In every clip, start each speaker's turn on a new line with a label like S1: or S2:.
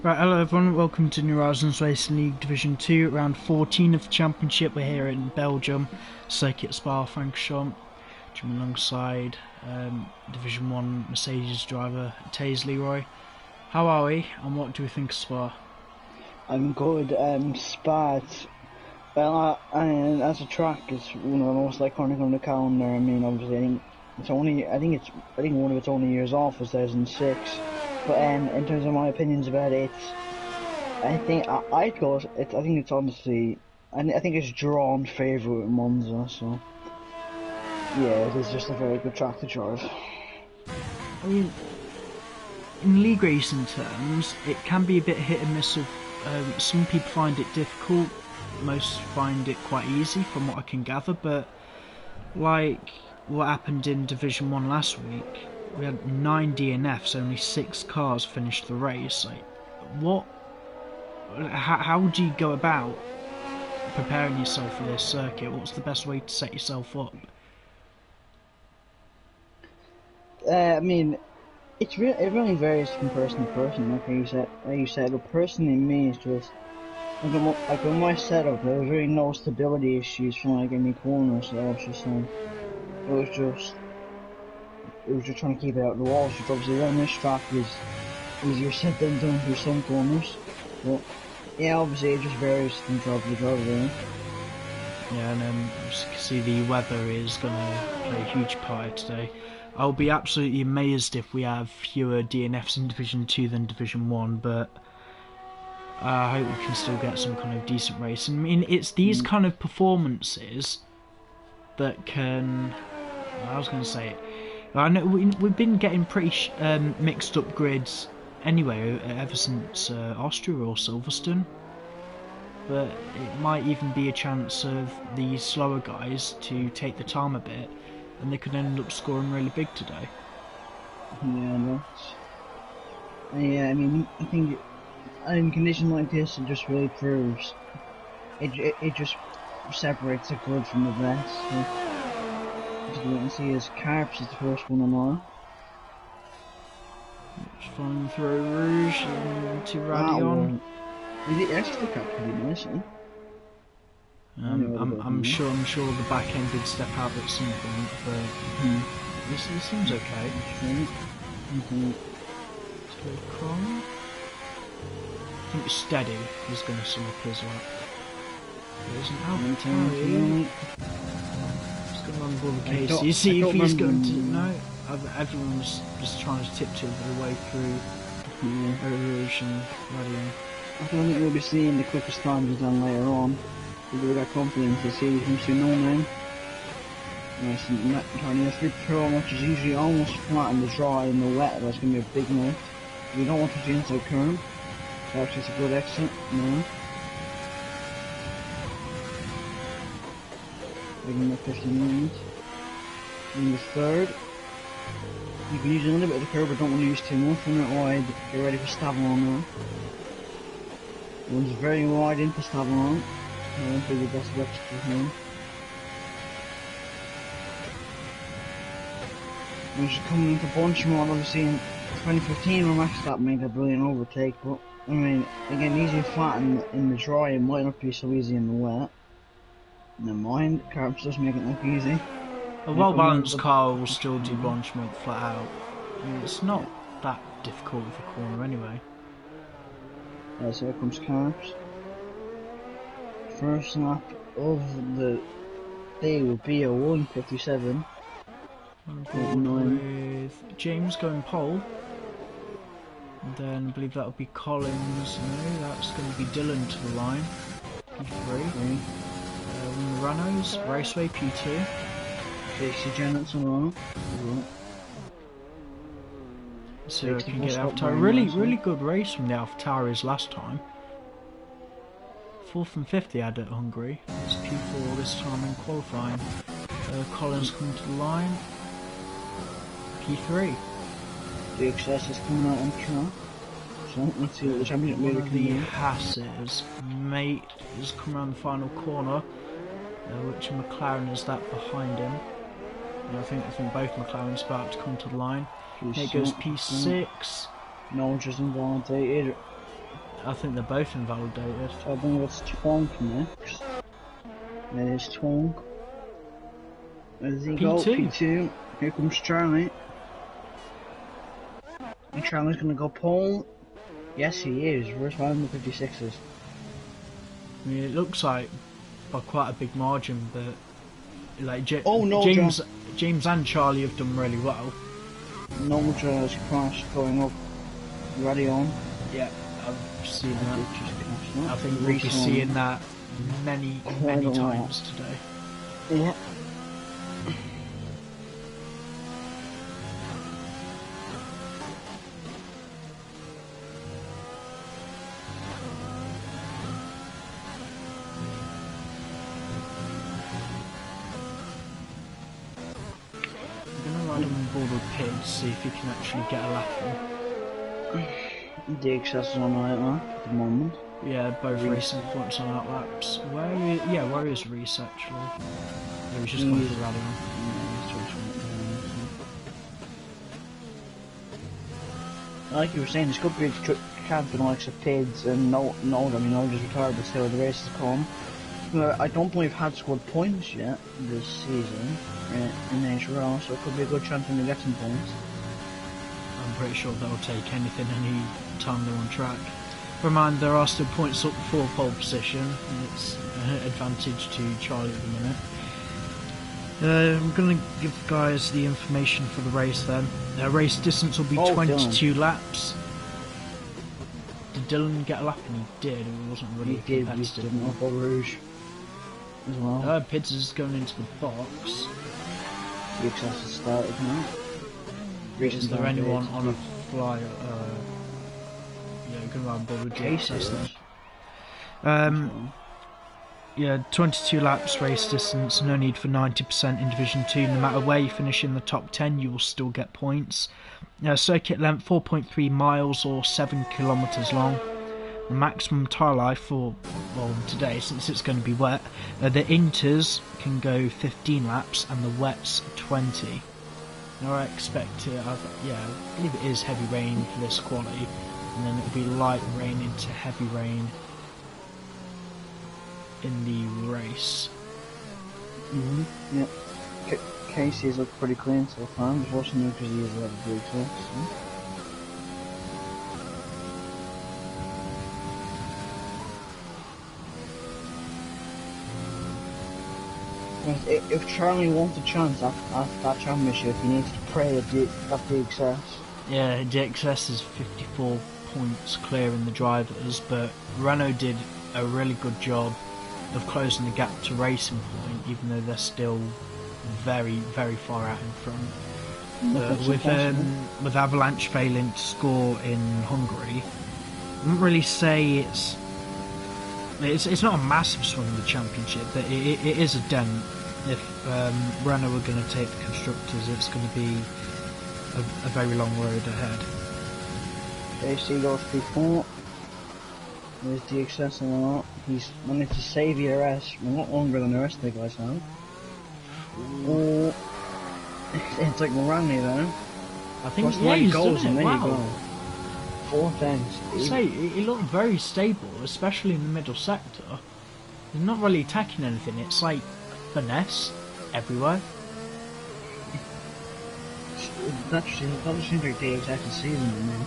S1: Right, hello everyone, welcome to Nhrl Racing League Division 2, round 14 of the Championship. We're here in Belgium, Circuit Spa-Francorchamps, alongside Division 1 Mercedes driver Taze Leroy. How are we, and what do we think of Spa?
S2: I'm good. Spa, and as a track, it's one of the most iconic on the calendar. I mean, obviously, I think one of its only years off was 2006. But in terms of my opinions about it, I think it's honestly, I think it's drawn favourite with Monza. So yeah, it is just a very good track to drive.
S1: I mean, in league racing terms, it can be a bit hit and miss of, some people find it difficult, most find it quite easy from what I can gather, but like what happened in Division 1 last week, we had 9 DNFs, only 6 cars finished the race. How do you go about preparing yourself for this circuit? What's the best way to set yourself up?
S2: I mean, it really varies from person to person. Like you said, but personally, me, it's just like with my setup, there was really no stability issues from like any corner, so I was just it was just trying to keep it out of the walls, which obviously on this track is easier said than done through some corners. But yeah, obviously it just varies from job to job, really.
S1: Yeah, and as you can see, the weather is going to play a huge part today. I'll be absolutely amazed if we have fewer DNFs in Division 2 than Division 1, but I hope we can still get some kind of decent race. I mean, it's these kind of performances that can... I was going to say it. I know we've been getting pretty mixed up grids anyway ever since Austria or Silverstone, but it might even be a chance of these slower guys to take the time a bit, and they could end up scoring really big today.
S2: Yeah, I mean, I think in conditions like this, it just really proves it just separates the good from the best. So, as you can see, as Carps is the first one on line.
S1: Just following through Rouge into Radion.
S2: He actually took out pretty nicely.
S1: I'm sure the back end did step out at some point, but this seems okay. Let's go Cron. I think Steady is going to sum up as well. There's an Alpha. He's going to run Bull Casey. See if he's going to. No, everyone's just trying to tiptoe their way through Rouge and Radion.
S2: I don't think we'll be seeing the quickest times done later on. People with that confidence to see him to no man. Trying to slip through, which is usually almost flat in the dry and the wet, that's going to be a big lift. We don't want to see inside curve. So actually it's a good exit. No. Taking the 15 minutes. In the third. You can use a little bit of the curve, but don't want to use too much. Run it wide, get ready for Stavlon now. One's very wide into Stavlon. I won't be the best of exit for him. When she's coming into Bunchmore, obviously in 2015 when Max made a brilliant overtake, but I mean, again, easy and flat in the dry, it might not be so easy in the wet. Never mind, Carps does make it look easy.
S1: A well-balanced car will still do Bunchmore flat out. I mean, it's not that difficult of a corner anyway.
S2: So here comes Carps. First lap of the day will be a 1:57.
S1: With James going pole. And then I believe that'll be Collins. No, that's going to be Dylan to the line. P3. Renault's Raceway P2.
S2: JC Janet's on.
S1: So I can get AlphaTauri. Really good race from the AlphaTauris last time. 4th and 5th he had at Hungary. It's P4 this time in qualifying. Collins coming to the line. P3.
S2: The excess is coming out on track. So let's see what the championship leader can do.
S1: Hasses, mate, has come around the final corner, which McLaren is that behind him. And I think both McLaren's about to come to the line. Here goes P6.
S2: No, just involunteer.
S1: I think they're both invalidated.
S2: So I think it's Twonk next. It is Twonk. There's he go,
S1: P2.
S2: P2. Here comes Charlie. And Charlie's gonna go pole. Yes, he is. Where's one of the 56s?
S1: I mean, it looks like by quite a big margin, but like
S2: Oh no,
S1: James and Charlie have done really well.
S2: Nhrl has crashed going up. Ready on.
S1: Yeah, I've seen that. I think we'll be
S2: Reese
S1: seeing that many times today.
S2: Yeah.
S1: Pit to see if he can actually get a lap in.
S2: The excess is on right now at the moment.
S1: Yeah, both racing points on out laps. Where is Reese actually? Yeah, he's just going to rally on.
S2: Like you were saying, this could be a champion likes of Pids and no, I mean, no, just retired, but still the races come. I don't believe had scored points yet this season in Nhrl, so it could be a good chance to get some points.
S1: I'm pretty sure they'll take anything any time they're on track. Remind there are still points up for pole position, and it's an advantage to Charlie at the minute. I'm going to give guys the information for the race then. Race distance will be 22 laps. Did Dylan get a lap? And he did. It wasn't really competitive.
S2: He did not Rouge as well.
S1: Pids is going into the box.
S2: The excess has started now.
S1: Is there anyone on a flyer? Yeah, going to have bothered
S2: Cases.
S1: Yeah, 22 laps race distance, no need for 90% in Division 2. No matter where you finish in the top 10, you will still get points. Circuit length 4.3 miles or 7 kilometres long. The maximum tyre life for, well, today, since it's going to be wet, the inters can go 15 laps and the wets 20. Now I expect I believe it is heavy rain for this quality, and then it'll be light rain into heavy rain in the race.
S2: Yeah. Casey's looked pretty clean so far. I'm just watching him because he has a lot of blue tricks. If Charlie wants a chance after that championship, he needs to pray at the excess.
S1: Yeah, DXS is 54 points clear in the drivers, but Renault did a really good job of closing the gap to Racing Point, even though they're still very, very far out in front. With Avalanche failing to score in Hungary, I wouldn't really say it's not a massive swing in the championship, but it is a dent. If Renault are going to take the constructors, it's going to be a very long road ahead.
S2: JC goes P4. There's the excess and all. He's managed to save the rest. A lot longer than the rest of the guys now. Oh, it's like Morani though.
S1: I think he's
S2: goes
S1: done it.
S2: and
S1: Wow.
S2: there you go. 4 tenths.
S1: He looked very stable, especially in the middle sector. He's not really attacking anything. It's like finesse everywhere.
S2: That seems like the exact season, man.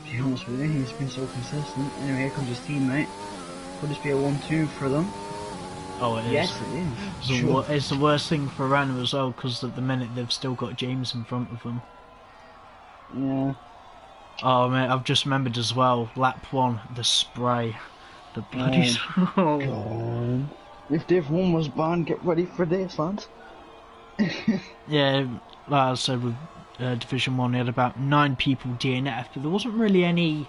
S2: To be honest with you, he's been so consistent. Anyway, here comes his teammate. Could this be a 1-2 for them?
S1: Oh, it is.
S2: Yes, it is.
S1: It's the worst thing for Renault as well, because at the minute they've still got James in front of them.
S2: Yeah.
S1: Oh mate, I've just remembered as well, lap 1, the spray. The bloody
S2: God. If Div 1 was banned, get ready for this, lads.
S1: Yeah, like I said with Division 1, they had about 9 people DNF, but there wasn't really any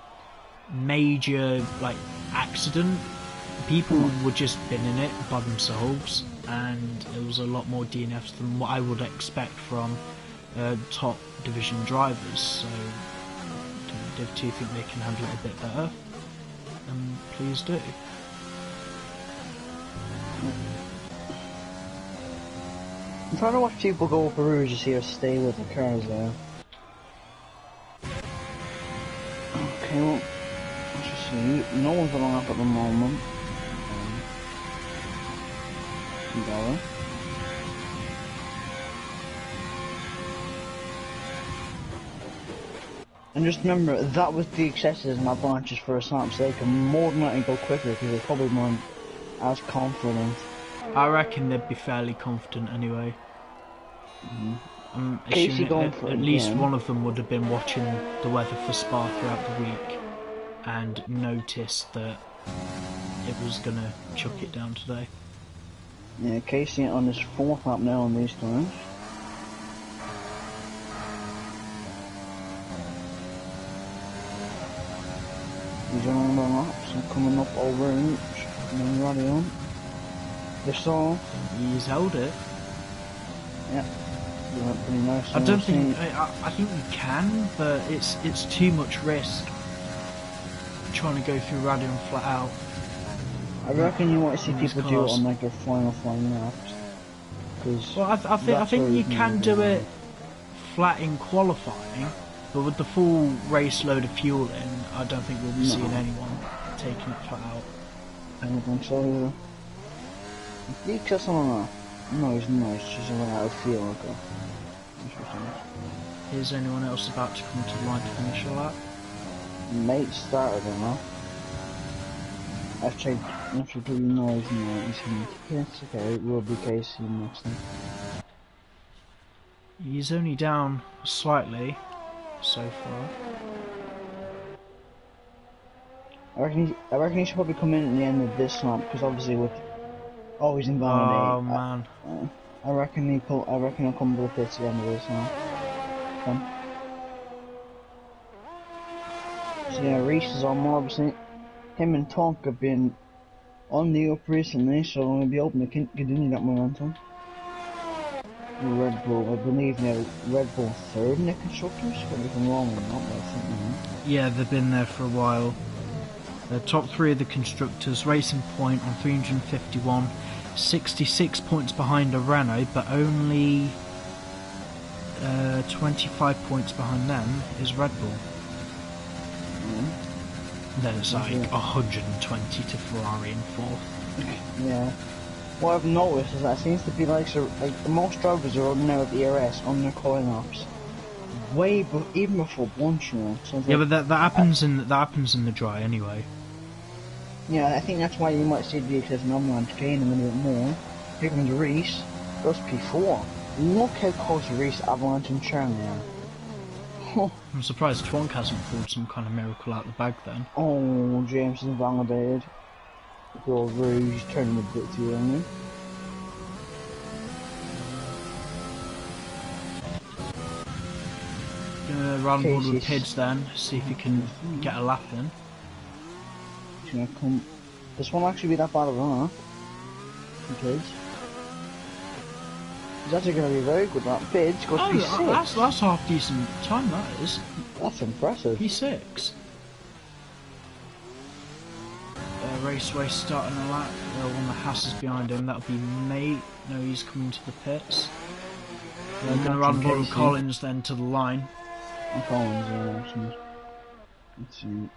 S1: major accident. People were just binning it by themselves, and there was a lot more DNFs than what I would expect from top division drivers. So Div 2 think they can handle it a bit better, and please do.
S2: I'm trying to watch people go up Rouge to see or stay with the cars there. Okay, well, Let's just see. No one's on up at the moment. Go. And just remember, that was the excesses and that branches for a snap, so they can more than likely go quicker because they probably weren't as confident.
S1: I reckon they'd be fairly confident anyway. I'm
S2: Casey
S1: assuming
S2: going for
S1: at least one of them would have been watching the weather for Spa throughout the week and noticed that it was going to chuck it down today.
S2: Yeah, Casey on his 4th lap now on these times. He's on the laps and coming up over each and then running on. This off.
S1: He's held it.
S2: Yeah. He went pretty nice.
S1: I don't think I think you can, but it's too much risk trying to go through Radion flat out.
S2: I reckon you might see people do it on like their final laps.
S1: Well, I think you can do it flat in qualifying, but with the full race load of fuel in, I don't think we'll be seeing anyone taking it flat out.
S2: I don't think so either. He just on a no, he's nice. Just run out of fuel. Okay.
S1: Is anyone else about to come to the line to finish a lap?
S2: Mate started or not? After doing noise now, he's going to yes, okay, it will be Casey next time.
S1: He's only down slightly so far.
S2: I reckon he should probably come in at the end of this lap because obviously with he's invalidated.
S1: Oh man.
S2: I reckon he'll come to the pits at the end of this lap. So yeah, Reese is on more obviously. Him and Tonk have been on the up recently, so we'll be hoping to continue that momentum. Red Bull, I believe now Red Bull 3rd in the constructors, but if I'm wrong or not, I think
S1: yeah, they've been there for a while. The top 3 of the constructors, Racing Point on 351, 66 points behind a Renault, but only 25 points behind them is Red Bull. Then it's like 120 to Ferrari in 4th.
S2: Yeah. What I've noticed is that it seems to be like most drivers are now at the ERS on their coil laps. Even before bunch, you know. So
S1: yeah, but that happens in the dry anyway.
S2: Yeah, I think that's why you might see the excess Avalanche gain a little bit more. Here comes Reese, goes P4. Look how close Reese, Avalanche and Charlie are.
S1: I'm surprised Twonk hasn't pulled some kind of miracle out the bag then.
S2: Oh, James is invalidated. Good old Rouge, he's turning a bit too early.
S1: Gonna run board with Pids then, see if he can get a lap in.
S2: He's gonna come. This won't actually be that bad of a run, Pids. He's actually going to be very good at Pids, goes P6.
S1: That's half decent time, that is.
S2: That's impressive.
S1: P6. Raceway starting a lap. One of the Haas is behind him. That'll be Mate. No, he's coming to the pits. They're going to run board with Collins then to the line.
S2: And Collins, yeah, let's see.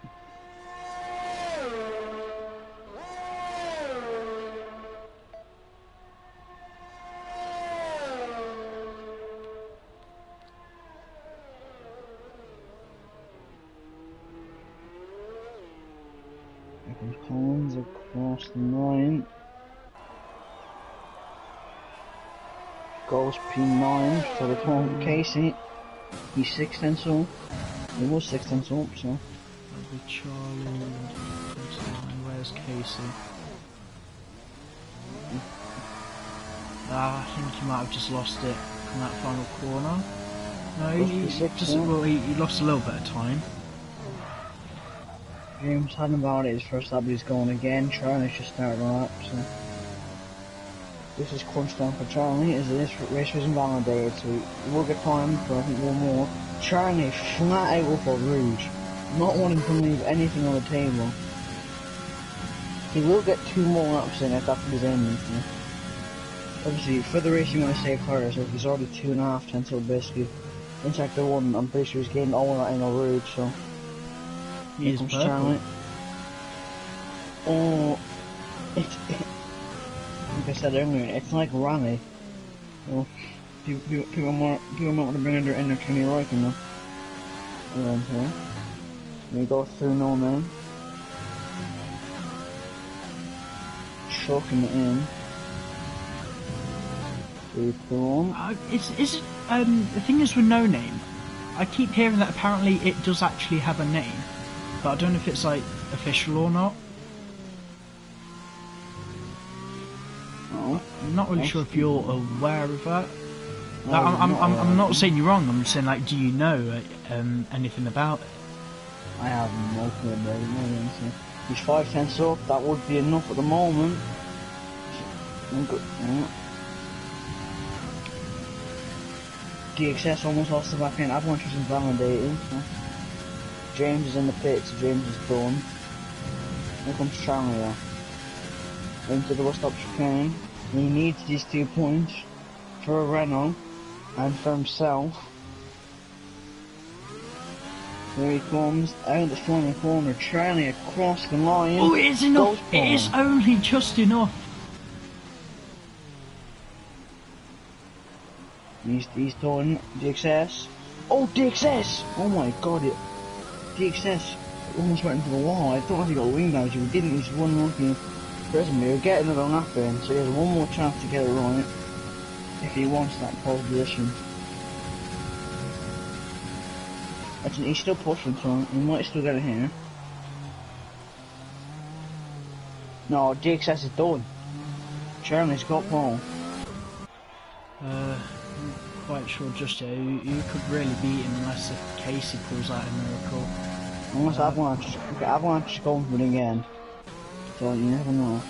S2: Collins across the line. Goes P9 for the time Casey. He's 6 tenths up. He was 6 tenths up, so.
S1: That'll be Charlie. Where's Casey? I think he might have just lost it from that final corner. No, he lost a little bit of time.
S2: James hadn't about it his first lap, he's going again. Charlie's just started a lap, so. This is crunch time for Charlie, as this race was invalidated, so he will get time for I think one more. Charlie flat out for Rouge, not wanting to leave anything on the table. He will get 2 more laps in if that's his aim. Obviously, for the race you want to save tires, so he's already 2.5 tenths, so basically, in sector 1, I'm pretty sure he's getting all that in a Rouge, so.
S1: He is purple.
S2: Charlie. Oh, it's like I said earlier, it's like rally. Well, people might want to bring in their inner Kenny Roykin around here. We go through no man, choking it in.
S1: Is it the thing is with No Name? I keep hearing that apparently it does actually have a name, but I don't know if it's like official or not.
S2: Oh,
S1: I'm not really sure if you're aware of that.
S2: no,
S1: Like, I'm not
S2: not
S1: saying you're wrong. I'm saying like, do you know anything about it?
S2: I have no clue about it. No answer. He's 5 tenths up. That would be enough at the moment. Yeah. DXS almost lost the back end. Avalanche was invalidated. So. James is in the pit, so James is done. Here comes Charlie though. Into the West Up chicane. He needs these 2 points for a Renault and for himself. Here he comes, out the final corner, Charlie across the line.
S1: Oh, it is enough! It is only just enough.
S2: He's done. DXS. Oh, DXS! Oh my god, DXS almost went into the wall. I thought he got wing damage, but he didn't. He's one lucky person. He'll get another lap in, so he has one more chance to get it right if he wants that pole position. He's still pushing, so he might still get it here. No, DXS is done. Charlie's got pole.
S1: Not quite sure just yet. You could really beat him unless if Casey pulls out a miracle.
S2: Unless Avalanche is going for it again. So you never know.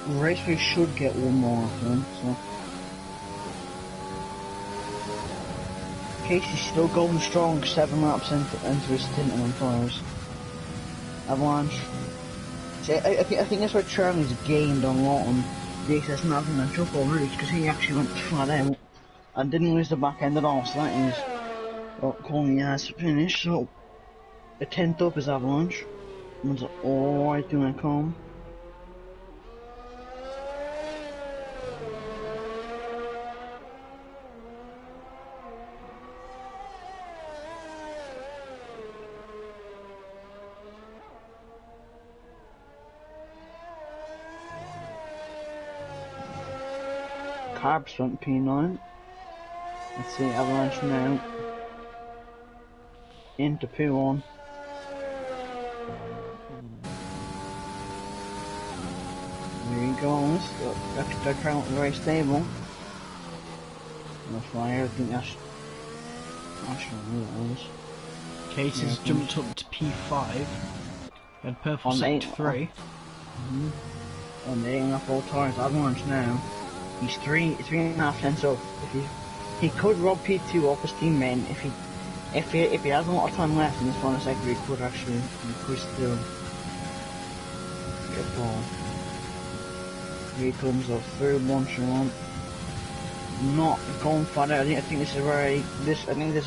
S2: Raceway should get one more of them, so. Casey's still going strong, 7 laps into his stint on tyres. Avalanche. See, I think that's where Charlie's gained on Lawton. DXS and Avalanche up on routes, because he actually went flat out and didn't lose the back end at all, so that is what Coney has finished. So, a 10th up is Avalanche. One's alright doing a comb. Carbs front P9. Let's see, Avalanche now. Into P1. There he goes. They're currently very stable. No fire, I think that's what it is.
S1: Casey's jumped up to P5. Had purple set to 3.
S2: On the 8.5 all tires, Avalanche now. He's 3.5 tenths up. He could rob P2 off his teammate if he has a lot of time left in this final sector. He could actually push through. Get ball. Here he comes up through bunch of one. Not going flat out. I think this is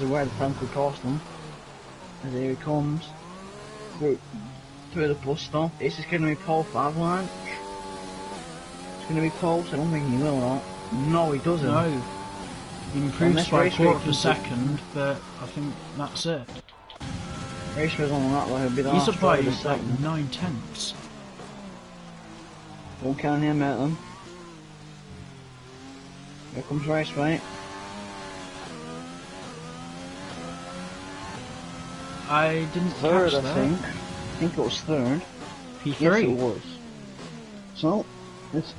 S2: where the time could cost him. As here he comes through the bus stop. This is going to be pole for Avalanche. It's going to be close. I don't think he will, right? No, he doesn't.
S1: No. He improves by a quarter of a second, but I think that's it.
S2: Raceway's on that way.
S1: He's up by like 9 tenths.
S2: Don't count him out then. Here comes Raceway.
S1: I didn't
S2: Third,
S1: catch that.
S2: I think it was third.
S1: P3.
S2: Yes, it was. So, it's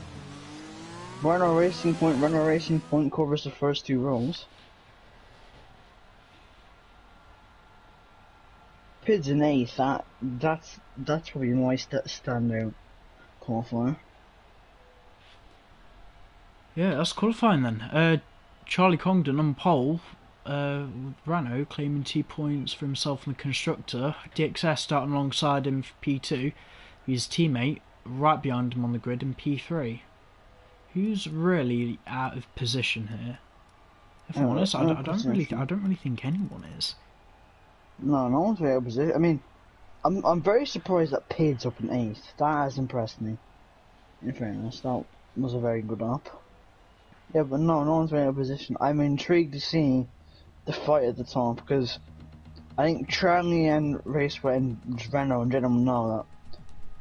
S2: Renault Racing Point covers the first 2 rows. Pids and Ace, that's probably a nice standout qualifier.
S1: Yeah, that's qualifying then. Charlie Congdon on pole, with Renault claiming 2 points for himself and the constructor. DXS starting alongside him for P2. His teammate right behind him on the grid in P3. Who's really out of position here? If I'm honest, I don't really think anyone is.
S2: No, no one's very out of position. I mean, I'm very surprised that Pid's up in 8th. That has impressed me. In fairness, that was a very good up. Yeah, but no one's very out of position. I'm intrigued to see the fight at the top because I think Charlie and Raceway and Renault and Gentleman know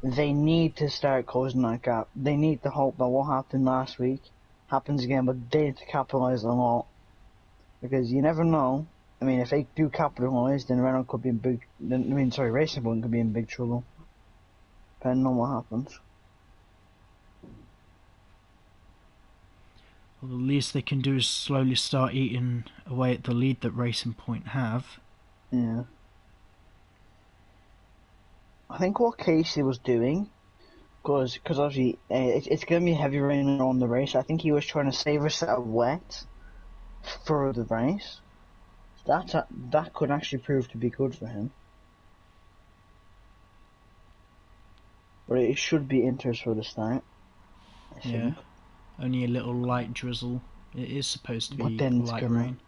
S2: that they need to start closing that gap. They need to hope that what happened last week happens again, but they need to capitalise a lot because you never know. I mean, if they do capitalise, then Renault could be in big. Racing Point could be in big trouble, depending on what happens.
S1: Well, the least they can do is slowly start eating away at the lead that Racing Point have.
S2: Yeah. I think what Casey was doing, because obviously it's going to be heavy raining on the race. I think he was trying to save us out of wet for the race. That could actually prove to be good for him. But it should be Inters for the start. I think.
S1: Only a little light drizzle. It is supposed to be light rain.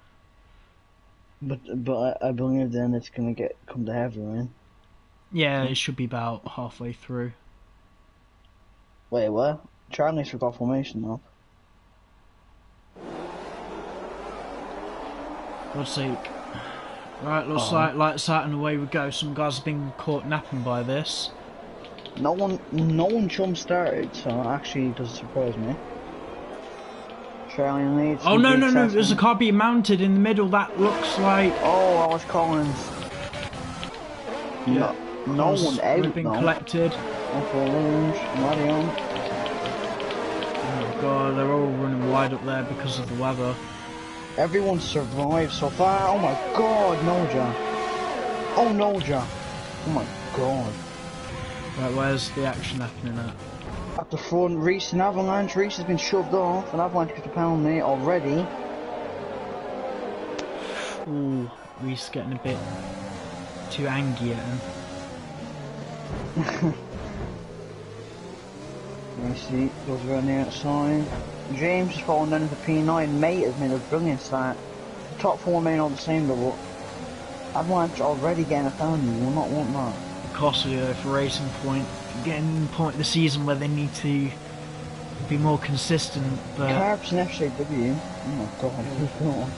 S2: But I believe then it's gonna come to heavy rain.
S1: Yeah, it should be about halfway through.
S2: Wait, what? Charlie's forgot formation though.
S1: God's sake. Right, looks like lights out and away we go. Some guys have been caught napping by this.
S2: No one jump started, so it actually doesn't surprise me. Charlie leads.
S1: Oh no, there's a car being mounted in the middle, that looks like...
S2: Oh, that was Collins.
S1: Yeah.
S2: No one out
S1: been collected.
S2: Marion.
S1: Oh god, they're all running wide up there because of the weather.
S2: Everyone survived so far. Oh my god, Noja. Oh Noja. Oh my god.
S1: Right, where's the action happening at?
S2: At the front, Reese and Avalanche. Reese has been shoved off, and Avalanche gets a penalty already.
S1: Ooh, Reese getting a bit too angry at him.
S2: Reese goes around the outside. James has fallen down into P9. Mate has made a brilliant start. The top 4 remain all the same though, but Avalanche already getting a penalty. You will not want that.
S1: Costly for Racing Point, getting the point of the season where they need to be more consistent. But
S2: Carbs and FCW. Oh my god, keep going.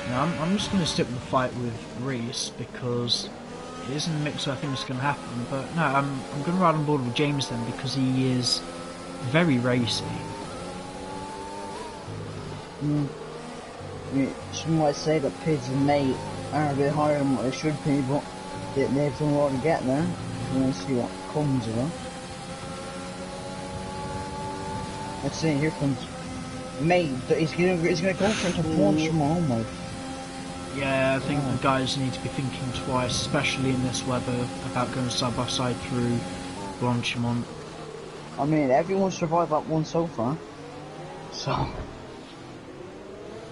S1: No, I'm just going to stick with the fight with Reese because it isn't a mix where I think it's going to happen. But no, I'm going to ride on board with James then because he is very racy.
S2: Some might say that Pids and Mate are a bit higher than what they should be, but they've done a lot to get there. We'll see what comes of it. Let's see, here comes Mate. He's gonna go for some points from home.
S1: Yeah, I think the guys need to be thinking twice, especially in this weather, about going side by side through Blanchimont.
S2: I mean, everyone survived that one so far. So,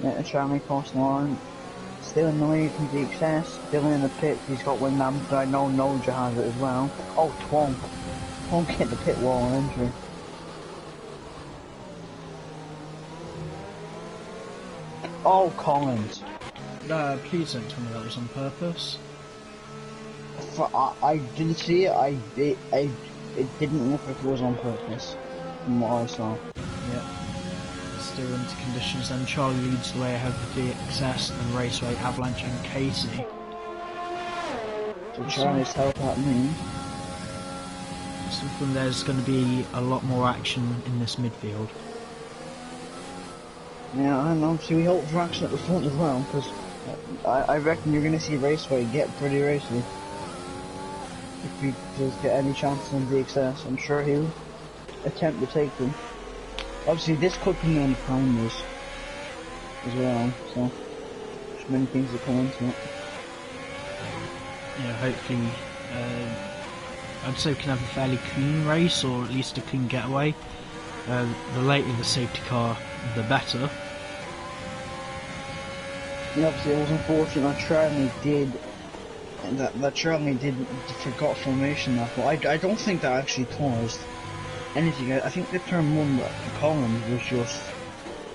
S2: yeah, Charlie cross line. Still in the lead from the excess. Still in the pit. He's got Windham, but I know Noja has it as well. Oh, Twonk. Twonk hit the pit wall on entry. Oh, Collins.
S1: Please don't tell me that was on purpose.
S2: I didn't see it. It didn't look like it was on purpose, from what I saw.
S1: Yep. Still into conditions, then Charlie leads the way ahead of the DXS, then Raceway, Avalanche and Casey.
S2: So Charlie's help at me.
S1: Something there's going to be a lot more action in this midfield.
S2: Yeah, I know. See, we hope for action at the front as well, because I reckon you're going to see Raceway get pretty racy. If he does get any chances on DXS, I'm sure he'll attempt to take them. Obviously, this could come down to pounders as well, so there's many things that come into it.
S1: Yeah, hopefully, I'd say we can have a fairly clean race, or at least a clean getaway. The later the safety car, the better.
S2: Yeah, obviously, it was unfortunate that Charlie did forgot formation that, but I don't think that actually caused anything. I think the turn one that Collins was just.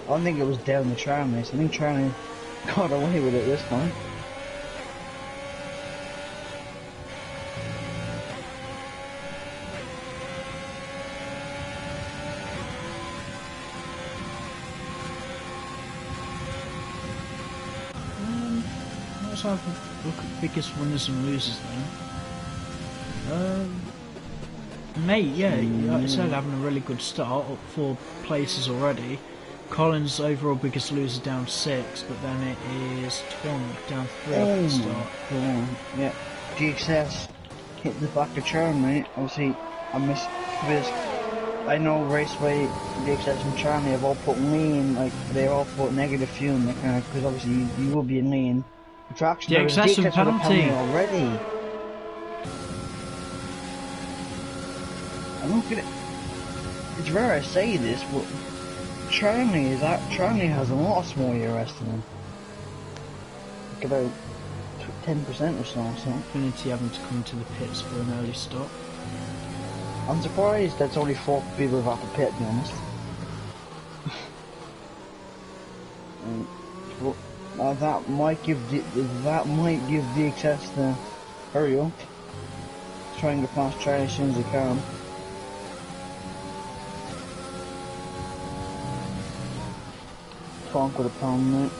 S2: I don't think it was down to Charlie. So I think Charlie got away with it this time.
S1: Let's have a look at biggest winners and losers then. Mate, yeah, like I said, having a really good start, up 4 places already. Collins overall biggest loser down 6, but then it is Twonk down 3 at the start.
S2: Yeah, GXS hit the back of Charlie. Obviously, I missed this. I know Raceway, GXS and Charlie have all put lean, like they all put negative fuel in the car because obviously you will be in lean. Traction.
S1: Yeah, excessive penalty
S2: already. I'm not gonna. It's rare I say this, but Charlie has a lot of small ERS in him. Like about 10% or so.
S1: Infinity having to come to the pits for an early stop.
S2: I'm surprised that's only 4 people without the pit, to be honest. That might give the access to hurry up. Trying to pass Charlie as soon as he can. Funk with a pound mate.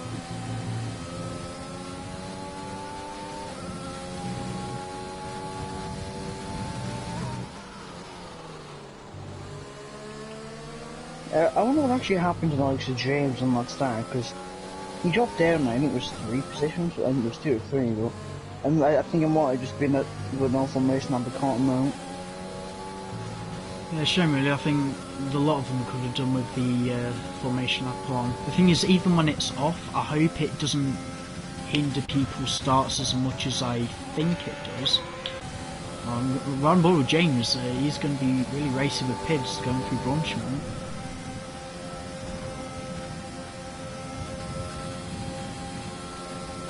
S2: I wonder what actually happened to the likes of James on that start, because he dropped down, I think it was 3 positions, I think it was 2 or 3, but and I think it might have just been a good enough formation at the continent.
S1: Yeah, shame really. I think a lot of them could have done with the formation up on. The thing is, even when it's off, I hope it doesn't hinder people's starts as much as I think it does. Round ball with James, he's going to be really racing with Pids going through Bronchman.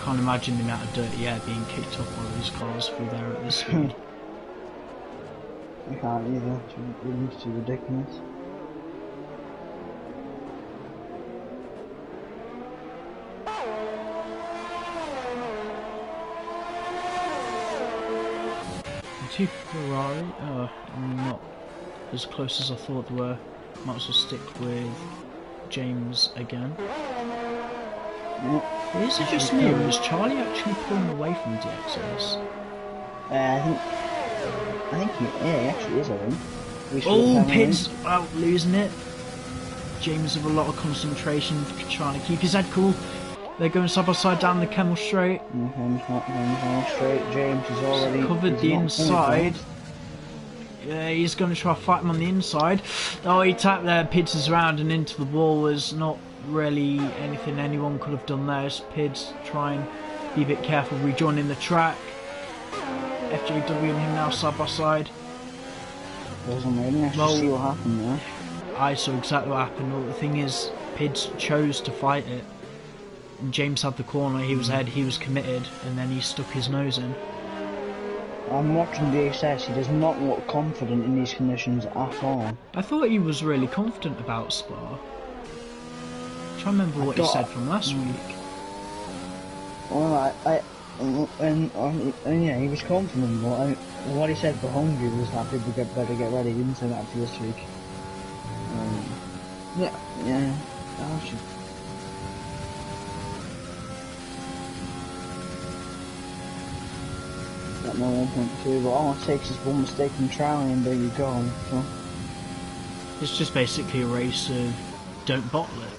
S1: Can't imagine the amount of dirty air being kicked up on these cars through there at this speed.
S2: I can't either, it's too ridiculous.
S1: Two Ferrari, not as close as I thought they were. Might as well stick with James again. Is it just me, or is Charlie actually pulling away from DXS?
S2: I think he actually is, I think.
S1: Oh, Pids out losing it. James with a lot of concentration, trying to keep his head cool. They're going side by side down the Kemmel Straight.
S2: James is already
S1: covered the inside. Yeah, he's going to try to fight him on the inside. Oh, he tapped there. Pids is round and into the wall. Was not really anything anyone could have done there. Pids trying to be a bit careful, rejoining the track. FJW and him now side by side.
S2: Wasn't really actually see what happened there.
S1: I saw exactly what happened. Well, the thing is, Pids chose to fight it. And James had the corner, he was ahead, he was committed, and then he stuck his nose in.
S2: I'm watching the DXS, he does not look confident in these conditions at all.
S1: I thought he was really confident about Spa. I'm trying to remember what he said from last week.
S2: Well, yeah, he was confident, but what he said for Hungary was that people better get ready. He didn't say that for this week. Yeah, I should. Got my 1.2, but all it takes is one mistake from Charlie and there you go. So.
S1: It's just basically a race of don't bottle it.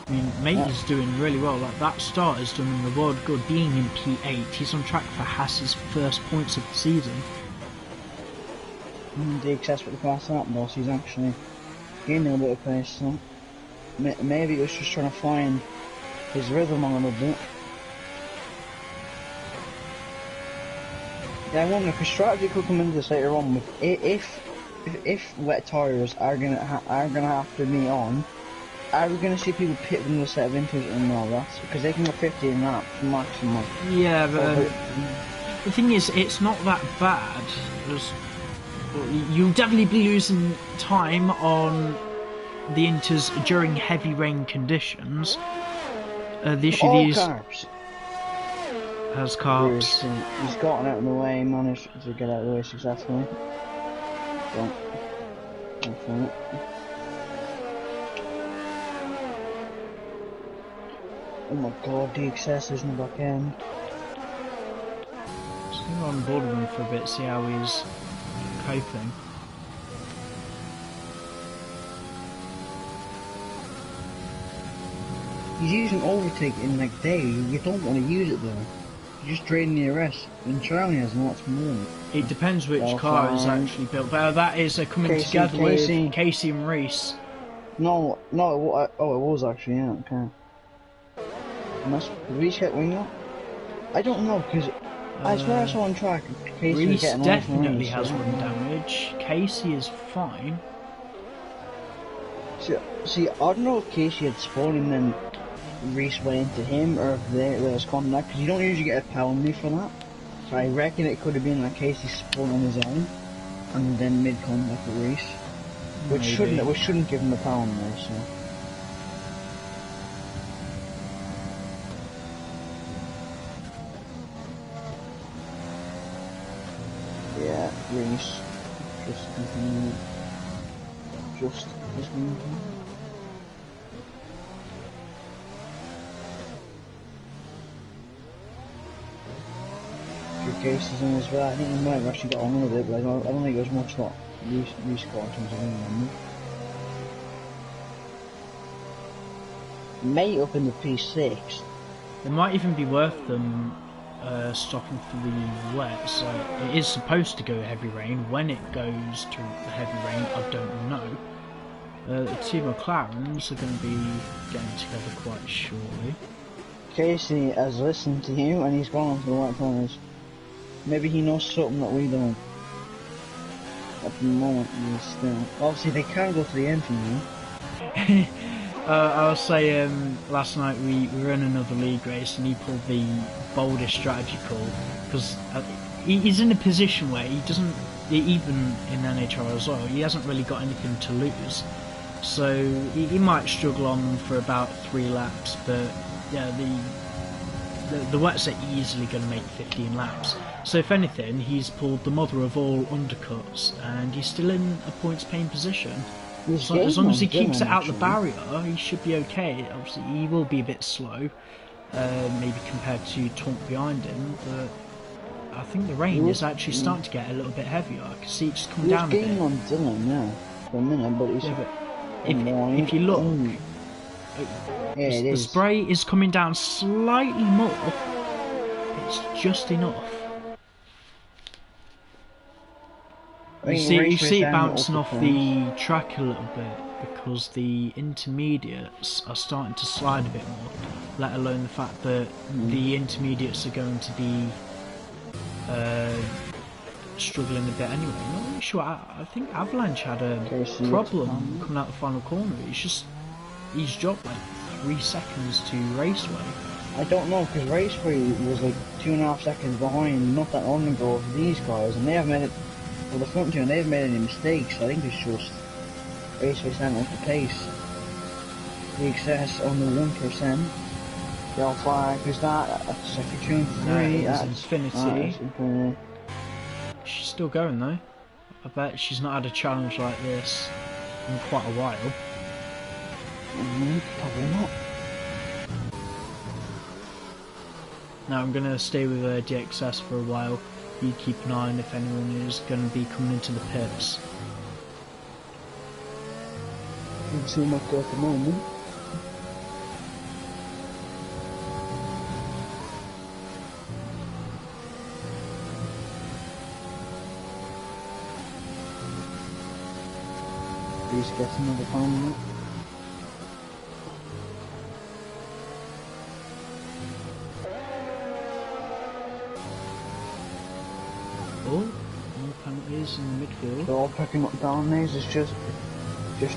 S1: I mean, Mate is doing really well. Like that start has done him the world good. Being in P8, he's on track for Haas's first points of the season.
S2: The access with the class up, boss. He's actually gaining a bit of pace. So maybe he was just trying to find his rhythm on a little bit. Yeah, I wonder if his strategy could come into this later on. With if wet tyres are gonna have to meet on. Are we going to see people pit them with a set of inters and all that? Because they can go 15 laps maximum.
S1: Yeah, but the thing is, it's not that bad. You'll definitely be losing time on the inters during heavy rain conditions. The issue
S2: All
S1: these
S2: carbs.
S1: has carbs.
S2: He's gotten out of the way, managed to get out of the way successfully. Don't for it. Oh my god, the excess in the back end.
S1: Just gonna go on board with him for a bit, see how he's coping.
S2: He's using overtake in like day. You don't want to use it though. You're just draining the arrest. And Charlie has lots more.
S1: It depends which car is actually built. But that is coming together with Casey and Reese.
S2: No, it was actually, yeah, okay. Did Reese get wing up? I don't know, because as far as I saw on track, Casey was getting
S1: definitely has wing damage. Casey is fine.
S2: See, I don't know if Casey had spawned and then Reese went into him, or if there was contact, because you don't usually get a penalty for that. So I reckon it could have been like Casey spawned on his own, and then mid-contact with Reese. Which shouldn't give him a penalty, so... Yeah, Reese. Just continue. Just moving. Your case is in as well. I think he might have actually got on with it, but I don't think it was much like Reese got in terms of winning. Mate up in the P6.
S1: It might even be worth them stopping for the wets. Like, it is supposed to go heavy rain. When it goes to heavy rain, I don't know. The two McLarens are going to be getting together quite shortly.
S2: Casey has listened to you and he's gone on to the white corners. Maybe he knows something that we don't. At the moment, he's still. Obviously, they can go to the end from you.
S1: I was saying last night we were in another league race and he pulled the boldest strategy call because he's in a position where he doesn't, even in Nhrl as well, he hasn't really got anything to lose. So he might struggle on for about 3 laps, but yeah, the wets are easily going to make 15 laps. So if anything, he's pulled the mother of all undercuts and he's still in a points paying position. So as long as he keeps it out the barrier, he should be okay. Obviously, he will be a bit slow, maybe compared to Tonk behind him, but I think the rain is actually starting to get a little bit heavier. I can see it just come down a bit.
S2: He's on Dylan now for a minute, but he's
S1: if you look, the spray is coming down slightly more. It's just enough. You see it bouncing off the track a little bit because the intermediates are starting to slide a bit more, let alone the fact that the intermediates are going to be struggling a bit anyway. I'm not really sure. I think Avalanche had a problem coming out the final corner. He's dropped like 3 seconds to Raceway.
S2: I don't know, because Raceway was like 2.5 seconds behind not that long ago of these cars, and they haven't made it. Well, the front two, and they haven't made any mistakes. I think it's just Raceway standing up the pace. The excess on the 1%. Yellow flag, who's that? That's second 3.
S1: That's Infinity. She's still going though. I bet she's not had a challenge like this in quite a while.
S2: Probably not.
S1: Now I'm going to stay with DXS for a while. You keep an eye on if anyone is going to be coming into the pits.
S2: Doesn't seem like at the moment. Please get another phone.
S1: Oh, more penalties in the midfield.
S2: They're all picking up down these. It's just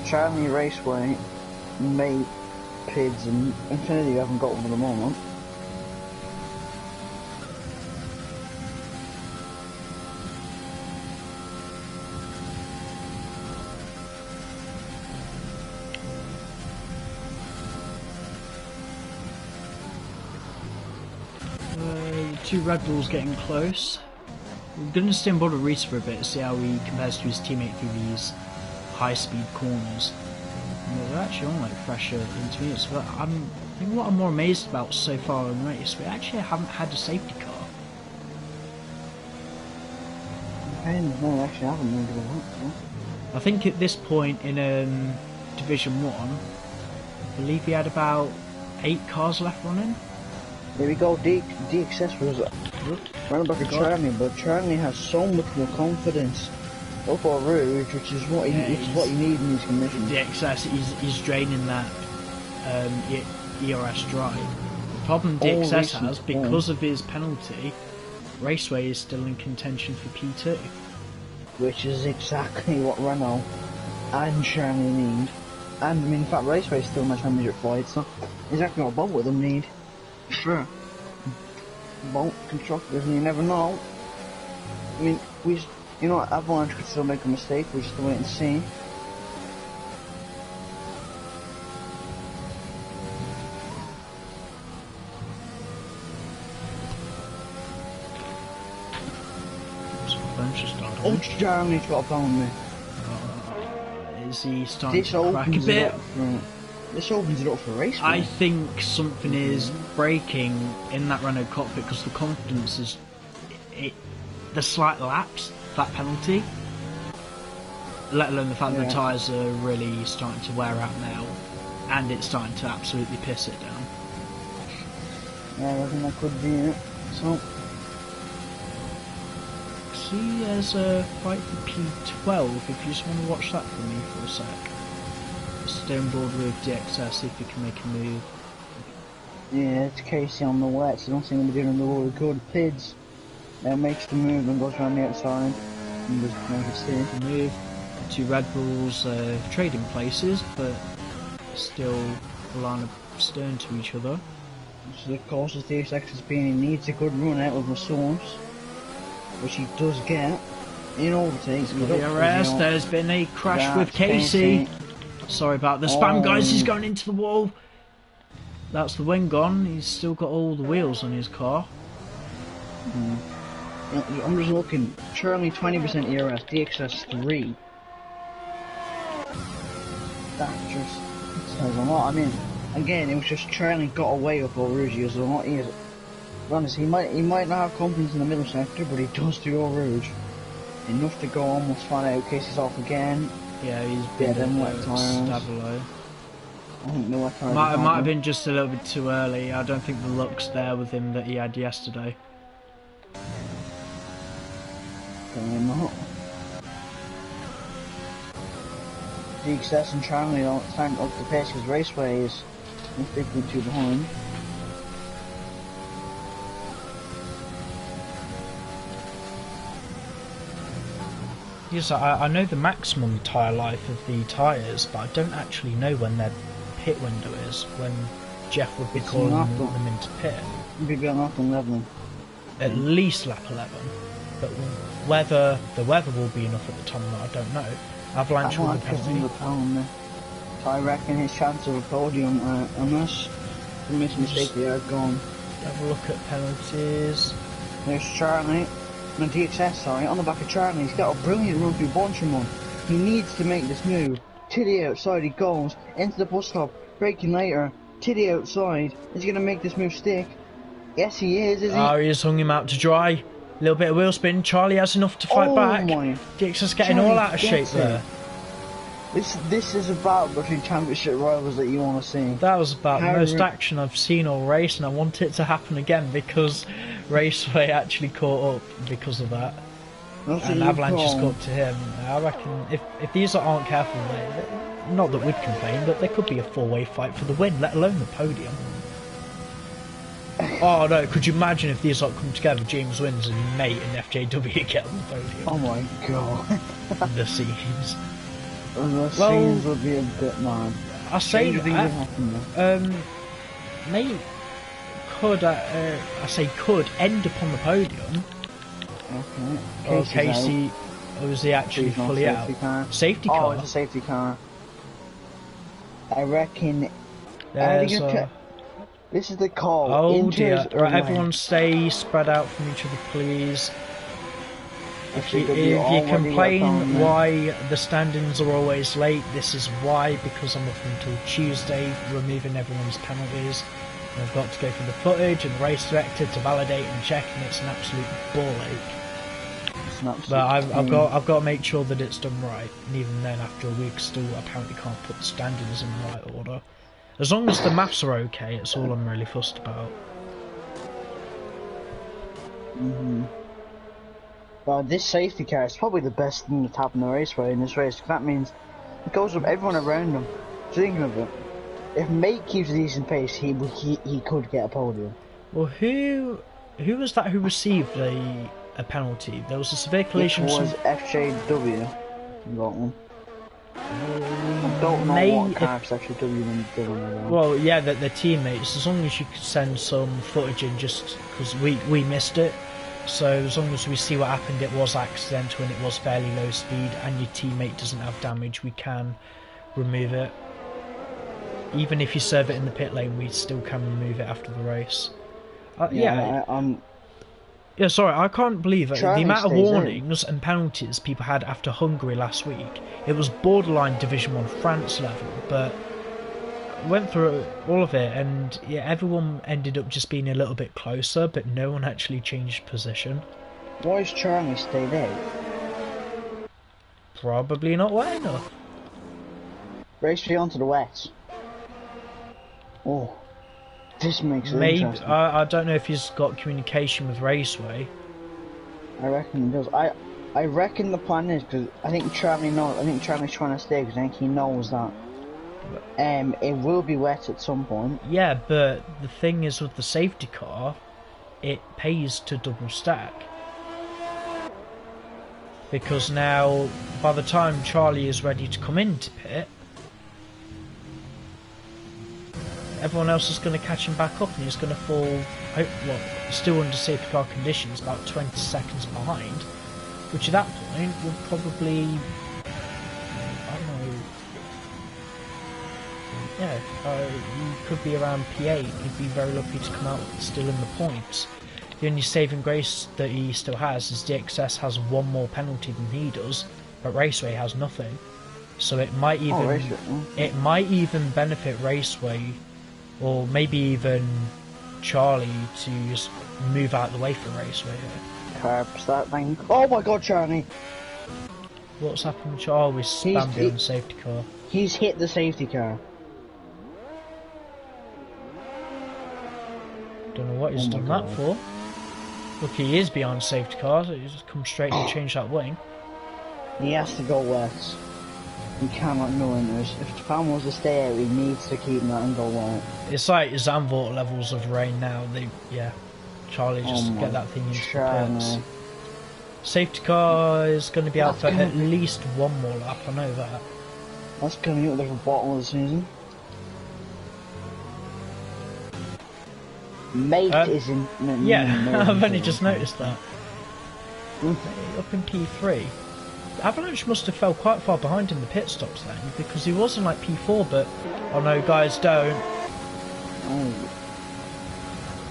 S2: Charlie, Raceway, Mate, Pids, and Infinity haven't got one at the moment.
S1: Two Red Bulls getting close. We're going to stay on board with Reese for a bit, see how he compares to his teammate through these high-speed corners. And they're actually on like fresher intermediates, but I think what I'm more amazed about so far in the race, we actually haven't had a safety car.
S2: No, actually I haven't really done that.
S1: I think at this point in Division 1, I believe we had about 8 cars left running.
S2: There we go, DXS was running back at Charlie, but Charlie has so much more confidence over Rouge, which is what you need in these conditions.
S1: DXS, he's draining that ERS drive. The problem DXS has, because of his penalty, Raceway is still in contention for P2.
S2: Which is exactly what Renault and Charlie need. And I mean, in fact, Raceway is still in my championship fight, so exactly what both of them need. Sure. Both constructors, and you never know. I mean, you know, Avalanche could still make a mistake, we just wait and see. Oh, Jeremy's got a bone me.
S1: Is he starting to crack a bit?
S2: This opens it up for a race.
S1: I think something is breaking in that Renault cockpit because the confidence is... the slight lapse, that penalty, let alone the fact that the tyres are really starting to wear out now, and it's starting to absolutely piss it down.
S2: Yeah, I think that could be it. So...
S1: see, there's a fight for P12, if you just want to watch that for me for a sec. Stay on board with DXS, see if we can make a move.
S2: Yeah, it's Casey on the wet, so I don't think we're doing the really good. Pids makes the move and goes around the outside and just make it stay.
S1: Move. Two Red Bulls trading places, but still a line of stern to each other.
S2: So of course, as DXS has been, he needs a good run out of the source, which he does get. In overtakes,
S1: there's been a crash with Casey. Sorry about the spam, guys. He's going into the wall. That's the wing gone. He's still got all the wheels on his car.
S2: I'm just looking. Charlie 20% ERS, DXS 3. That just says a lot. I mean, again, it was just Charlie got away with all Rouge. He was a lot easier. To be honest, he might not have confidence in the middle sector, but he does do all Rouge. Enough to go almost flat out. Casey's off again.
S1: Yeah, he's been wet tires.
S2: I think the wet tires
S1: might have been just a little bit too early. I don't think the luck's there with him that he had yesterday.
S2: Probably not. DXS and Charlie don't time up the pace because Raceway is 52 behind.
S1: Yes, I know the maximum tyre life of the tyres, but I don't actually know when their pit window is, when Jeff would be calling them into pit.
S2: You'd be on lap 11.
S1: At least lap 11, but whether the weather will be enough at the time or not, I don't know. Avalanche will depend.
S2: So I reckon his chance of a podium, unless the mistake they are gone.
S1: Have a look at penalties.
S2: There's Charlie. No, DXS, sorry, on the back of Charlie. He's got a brilliant run through Bonchemont. He needs to make this move. To the outside he goes, into the bus stop, braking later, to the outside. Is he going to make this move stick? Yes, he is he?
S1: Oh, he has hung him out to dry. A little bit of wheel spin. Charlie has enough to fight back. DXS getting all out of shape there.
S2: This is a battle between championship rivals that you want to see.
S1: That was about the most action I've seen all race, and I want it to happen again because Raceway actually caught up because of that. And Avalanche just caught up to him. I reckon if these aren't careful, not that we'd complain, but there could be a four-way fight for the win, let alone the podium. Oh no, could you imagine if these come together, James wins and Nate and FJW get on the podium?
S2: Oh my god.
S1: The scenes.
S2: The scenes would be a bit mad.
S1: I say that, Nate could, could end upon the podium.
S2: Okay.
S1: Casey, was he actually fully out? Safety car?
S2: Oh, it's a safety car. I reckon... This is the call.
S1: Oh
S2: Inter's
S1: dear. Right,
S2: away.
S1: everyone stay spread out from each other, please. If you
S2: already
S1: complain why the standings are always late, this is why, because I'm up until Tuesday removing everyone's penalties. And I've got to go through the footage and the race director to validate and check, and it's an absolute ball ache. But I've got to make sure that it's done right, and even then, after a week, still apparently can't put the standings in the right order. As long as the maths are okay, it's all I'm really fussed about.
S2: Well, this safety car is probably the best thing that's happened in the raceway in this race, because that means it goes with everyone around him. Thinking of it, if Mate keeps a decent pace, he could get a podium.
S1: Well, who was that who received a penalty? There was a severe collision.
S2: It was FJW. Got one. I don't know what car FJW did on that.
S1: Well, yeah, their teammates. As long as you could send some footage in, just because we missed it. So as long as we see what happened, it was accidental and it was fairly low speed, and your teammate doesn't have damage, we can remove it. Even if you serve it in the pit lane, we still can remove it after the race. Yeah, sorry, I can't believe it. The amount of warnings and penalties people had after Hungary last week. It was borderline Division 1 France level, but went through all of it, and yeah, everyone ended up just being a little bit closer, but no one actually changed position.
S2: Why is Charlie stayed out?
S1: Probably not wet enough.
S2: Race 3 onto the wets. Oh, this makes it
S1: maybe
S2: interesting.
S1: I don't know if he's got communication with Raceway.
S2: I reckon he does. I reckon the plan is, because I think Charlie knows. I think Charlie's trying to stay because I think he knows that it will be wet at some point.
S1: Yeah, but the thing is with the safety car, it pays to double stack. Because now, by the time Charlie is ready to come into pit, everyone else is going to catch him back up and he's going to fall, still under safety car conditions, about 20 seconds behind, which at that point would probably, I don't know, yeah, you could be around P8, you'd be very lucky to come out still in the points. The only saving grace that he still has is DXS has one more penalty than he does, but Raceway has nothing. So it might even benefit Raceway, or maybe even Charlie, to just move out of the way for Raceway here.
S2: Curbs that thing. Oh my god, Charlie!
S1: What's happened to Charlie? We spammed it on the safety car.
S2: He's hit the safety car.
S1: Don't know what he's done that for. Look, he is behind safety car, so he's just come straight and change that wing.
S2: He has to go west. He cannot go into it. If the plan was to stay out, he needs to keep that and go west.
S1: It's like Zandvoort levels of rain now. Charlie just get that thing into the pits. Safety car is going to be out for at least one more lap, I know that.
S2: That's coming up like the bottom of the season. Mate is in...
S1: Yeah, I've only just noticed that. Up in P3. Avalanche must have fell quite far behind in the pit stops then, because he was in like P4, but... Oh no, guys, don't.
S2: Oh.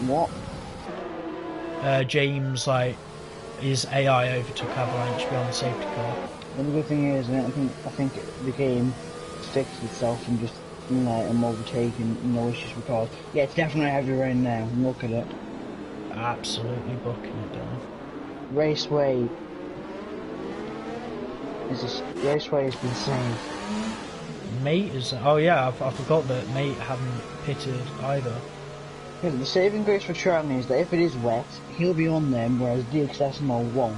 S2: What?
S1: James, his AI overtook Avalanche beyond the safety car.
S2: The good thing is, I think the game fixed itself and just let him overtake and no issues because yeah, it's definitely heavy rain now. Look at it.
S1: Absolutely bucking it down.
S2: Raceway has been saved.
S1: Mate is... Oh yeah, I forgot that Mate hadn't pitted either.
S2: Yeah, the saving grace for Charlie is that if it is wet, he'll be on them, whereas DXS won't.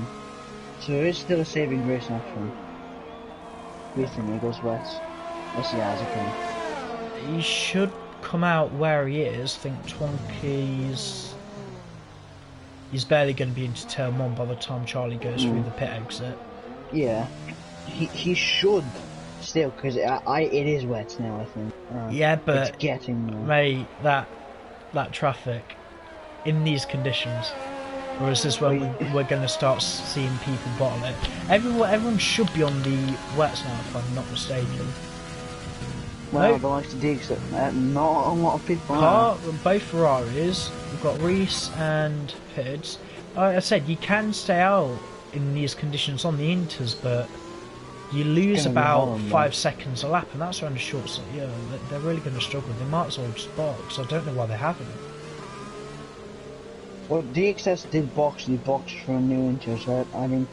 S2: So there is still a saving grace option. What do you think he goes west? Yes, he has, okay.
S1: He should come out where he is. I think Twonky's... He's barely going to be into turn 1 by the time Charlie goes through the pit exit.
S2: Yeah. He should still, because it is wet now, I think.
S1: Yeah, but...
S2: It's getting there.
S1: Mate, that traffic in these conditions, or is this when we're going to start seeing people bottle it? Everyone should be on the wets now, if I'm not mistaken.
S2: Well,
S1: No,
S2: the likes of Diggs, not a lot of people
S1: car, both Ferraris. We've got Reese and Pids. Like I said, you can stay out in these conditions on the Inters, but you lose
S2: gonna be
S1: about
S2: horrible.
S1: 5 seconds a lap, and that's around a short. So yeah, they're really going to struggle. They might as well just box. I don't know why they haven't.
S2: Well, DXS did box, he boxed for a new Inter, so I mean,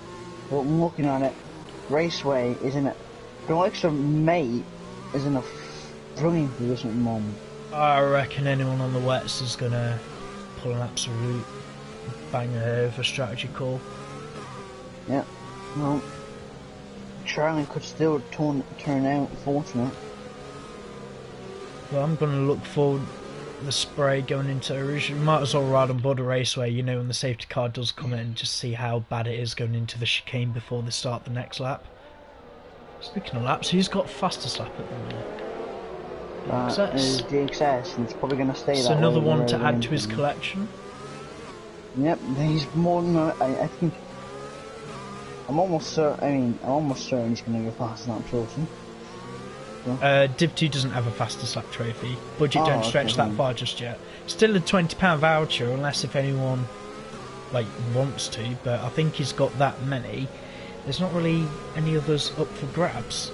S2: but looking at it, Raceway is in it. The likes of May is in a brilliant position at the moment.
S1: I reckon anyone on the wets is going to pull an absolute banger of a strategy call.
S2: Yeah, well, Charlie could still turn out fortunate.
S1: Well, I'm going to look forward the spray going into Rouge. You might as well ride on board a raceway, you know, when the safety car does come in, and just see how bad it is going into the chicane before they start the next lap. Speaking of laps, who's got fastest lap at the minute?
S2: Is DXS, and it's probably going to stay
S1: It's
S2: that way.
S1: another one to add to his collection.
S2: Yep, he's more than I think. I'm almost certain he's going to go faster than that trophy.
S1: Div 2 doesn't have a fastest lap trophy. Budget don't stretch
S2: okay,
S1: that
S2: then.
S1: far just yet. Still a £20 voucher, unless if anyone like wants to. But I think he's got that many. There's not really any others up for grabs.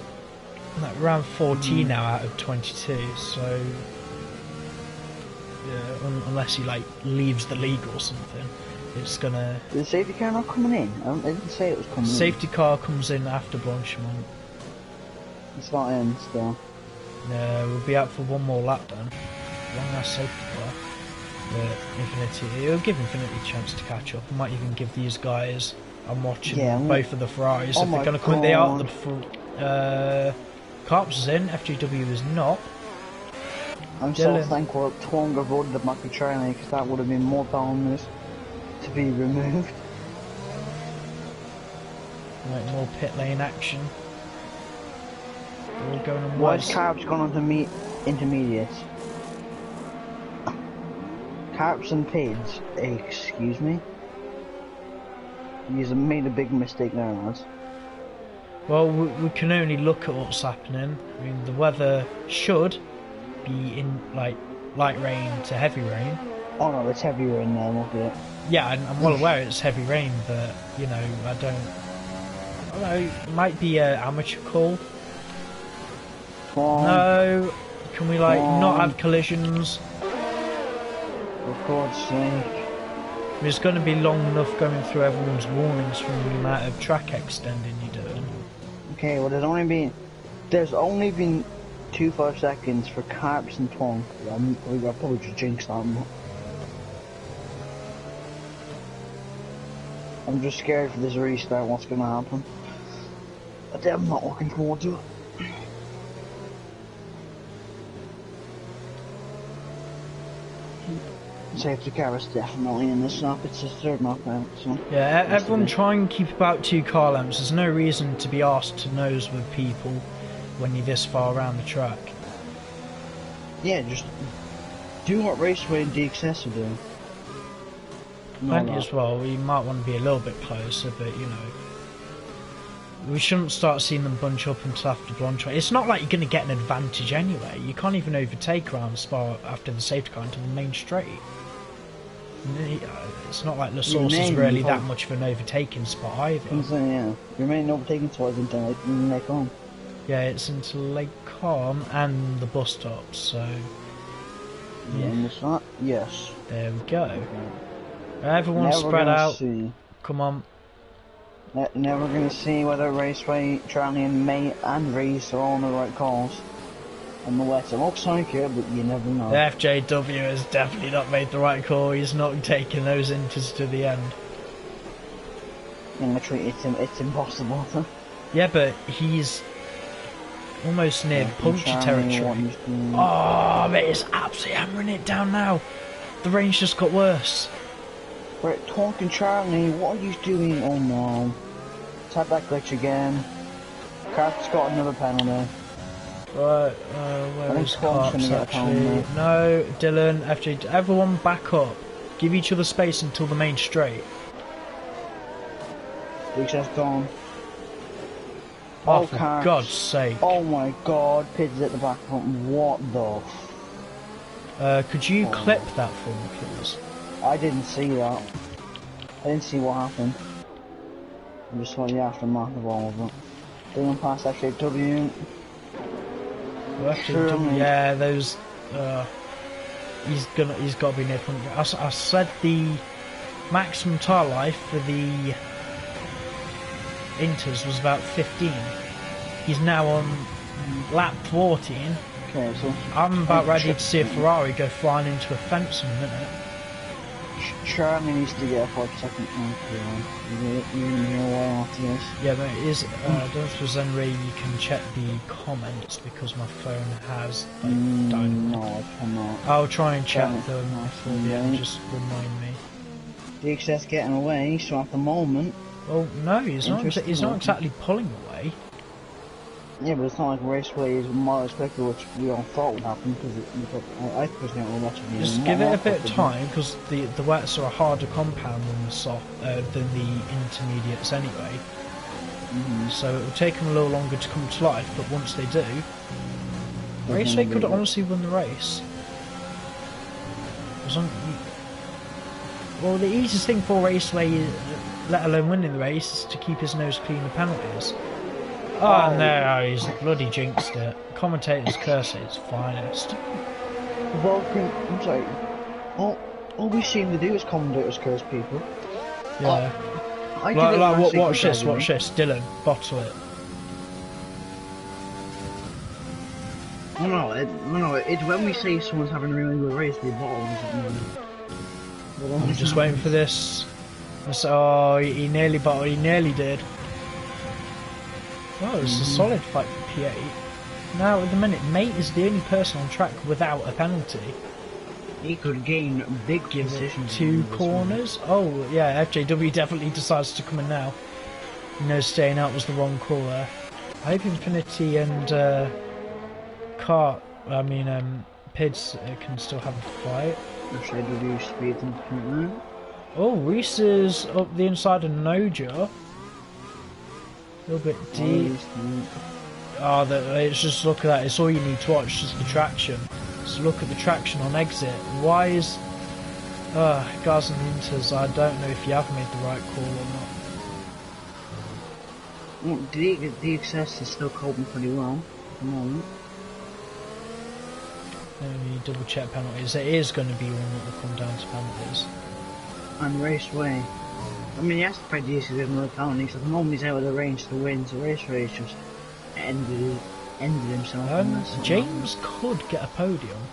S1: Like around 14 now out of 22. So yeah, unless he like leaves the league or something, it's gonna.
S2: Is the safety car not coming in? I didn't say it was coming in.
S1: Safety car comes in after Blanchiment.
S2: It's not in still.
S1: No, we'll be out for one more lap then. Long ass safety car. But Infinity, it'll give Infinity a chance to catch up. I might even give these guys. I'm watching both of the Ferraris.
S2: Oh
S1: if they're going to come in, they are. The Carps is in. FGW is not.
S2: I'm so thankful that Twonga voted the back of Charlie, because that would have been more pounders to be removed.
S1: Right, more pit lane action. They're all going on
S2: Why
S1: west.
S2: has Carps gone on to intermediates? Carps and Pids, excuse me? You've made a big mistake there, lads.
S1: Well, we can only look at what's happening. I mean, the weather should be in like light rain to heavy rain.
S2: Oh no, it's heavy rain now, look at it.
S1: Yeah, I'm well aware it's heavy rain, but you know, I don't know. It might be an amateur call. No, can we like not have collisions?
S2: For God's sake.
S1: It's going to be long enough going through everyone's warnings from the amount of track extending you're doing.
S2: Okay, well there's only been 2 5 seconds for Carps and Twong. I'll probably just jinx that. I'm just scared for this restart, what's going to happen. But I'm not looking forward to it. Safety car is definitely in this lap, it's his third lap out, so...
S1: Yeah, everyone try and keep about 2 car lengths. There's no reason to be asked to nose with people when you're this far around the track.
S2: Yeah, just do what Raceway and DXS are doing.
S1: Plenty as well, we might want to be a little bit closer, but you know... We shouldn't start seeing them bunch up until after Blanchiment. It's not like you're going to get an advantage anyway. You can't even overtake around the spot after the safety car until the main straight. It's not like La Source is really that much of an overtaking spot either.
S2: Yeah, your main overtaking spot is into Lake Calm.
S1: Yeah, it's into Lake Calm and the bus stop, so...
S2: Yeah, in this lap? Yes.
S1: There we go. Everyone spread out. Come on.
S2: Now we're going to see whether Raceway, Charlie and May and Reese are all on the right calls. On the west, it looks like it, but you never know.
S1: The FJW has definitely not made the right call. He's not taking those inters to the end.
S2: Literally, it's impossible.
S1: Yeah, but he's almost near puncture territory. Oh, mate, it's absolutely hammering it down now. The range just got worse.
S2: We're talking Charlie, what are you doing? Oh no. Let's have that glitch again. Carp's got another penalty.
S1: Right, where is Carps actually? No, Dylan, FJ, everyone back up. Give each other space until the main straight.
S2: DXS gone.
S1: Oh,
S2: Oh,
S1: for
S2: cars.
S1: God's sake.
S2: Oh my god, Pids at the back front. What the
S1: Could you clip that for me, please?
S2: I didn't see that. I didn't see what happened. I just saw the aftermath of all of it. Doing past FJW. Surely.
S1: Yeah, those. He's got to be near front. I said the maximum tire life for the Inters was about 15. He's now on lap 14.
S2: Okay, so
S1: I'm about ready to see a Ferrari go flying into a fence in a minute.
S2: Charlie needs to get a 5-second you know why after this.
S1: Yeah, but it is. I don't know if there's any way you can check the comments because my phone has died.
S2: No, I cannot.
S1: I'll try and check them before the end. Just remind me.
S2: The excess getting away, so at the moment.
S1: Well, no, he's not. He's not exactly pulling away.
S2: Yeah, but it's not like Raceway is more expected, which we all thought would happen, because I personally don't know much of it.
S1: Just give it a bit of time, because the wets are a harder compound than the intermediates anyway. So it will take them a little longer to come to life, but once they do, Raceway could honestly win the race. Well, the easiest thing for Raceway, let alone winning the race, is to keep his nose clean of penalties. Oh no, he's bloody jinxed it. Commentators curse at its finest.
S2: Well, I'm sorry. All we seem to do is commentators curse people.
S1: Yeah. Watch this, Dylan, bottle it.
S2: No, it's when we say someone's having a really good race, they bottle them.
S1: I'm just waiting for this. Oh, he nearly bottled, he nearly did. Oh, it's a solid fight for P8. Now, at the minute, Mate is the only person on track without a penalty.
S2: He could gain big positions.
S1: 2 corners. Oh, yeah, FJW definitely decides to come in now. He knows staying out was the wrong call there. I hope Infinity and Pids can still have a fight.
S2: FJW speed and
S1: Oh, Reese is up the inside of Noja. A little bit deep. It's just look at that. It's all you need to watch. Just the traction. So look at the traction on exit. Why is guys and Inters? I don't know if you have made the right call or not.
S2: The excess is still coping pretty well at the moment.
S1: Let me double check penalties. It is going to be one that will come down to penalties.
S2: And Raceway. I mean, he has to play decent with another penalty, because at the moment he's out of the range to win, so Raceway just ended himself.
S1: James could get a podium.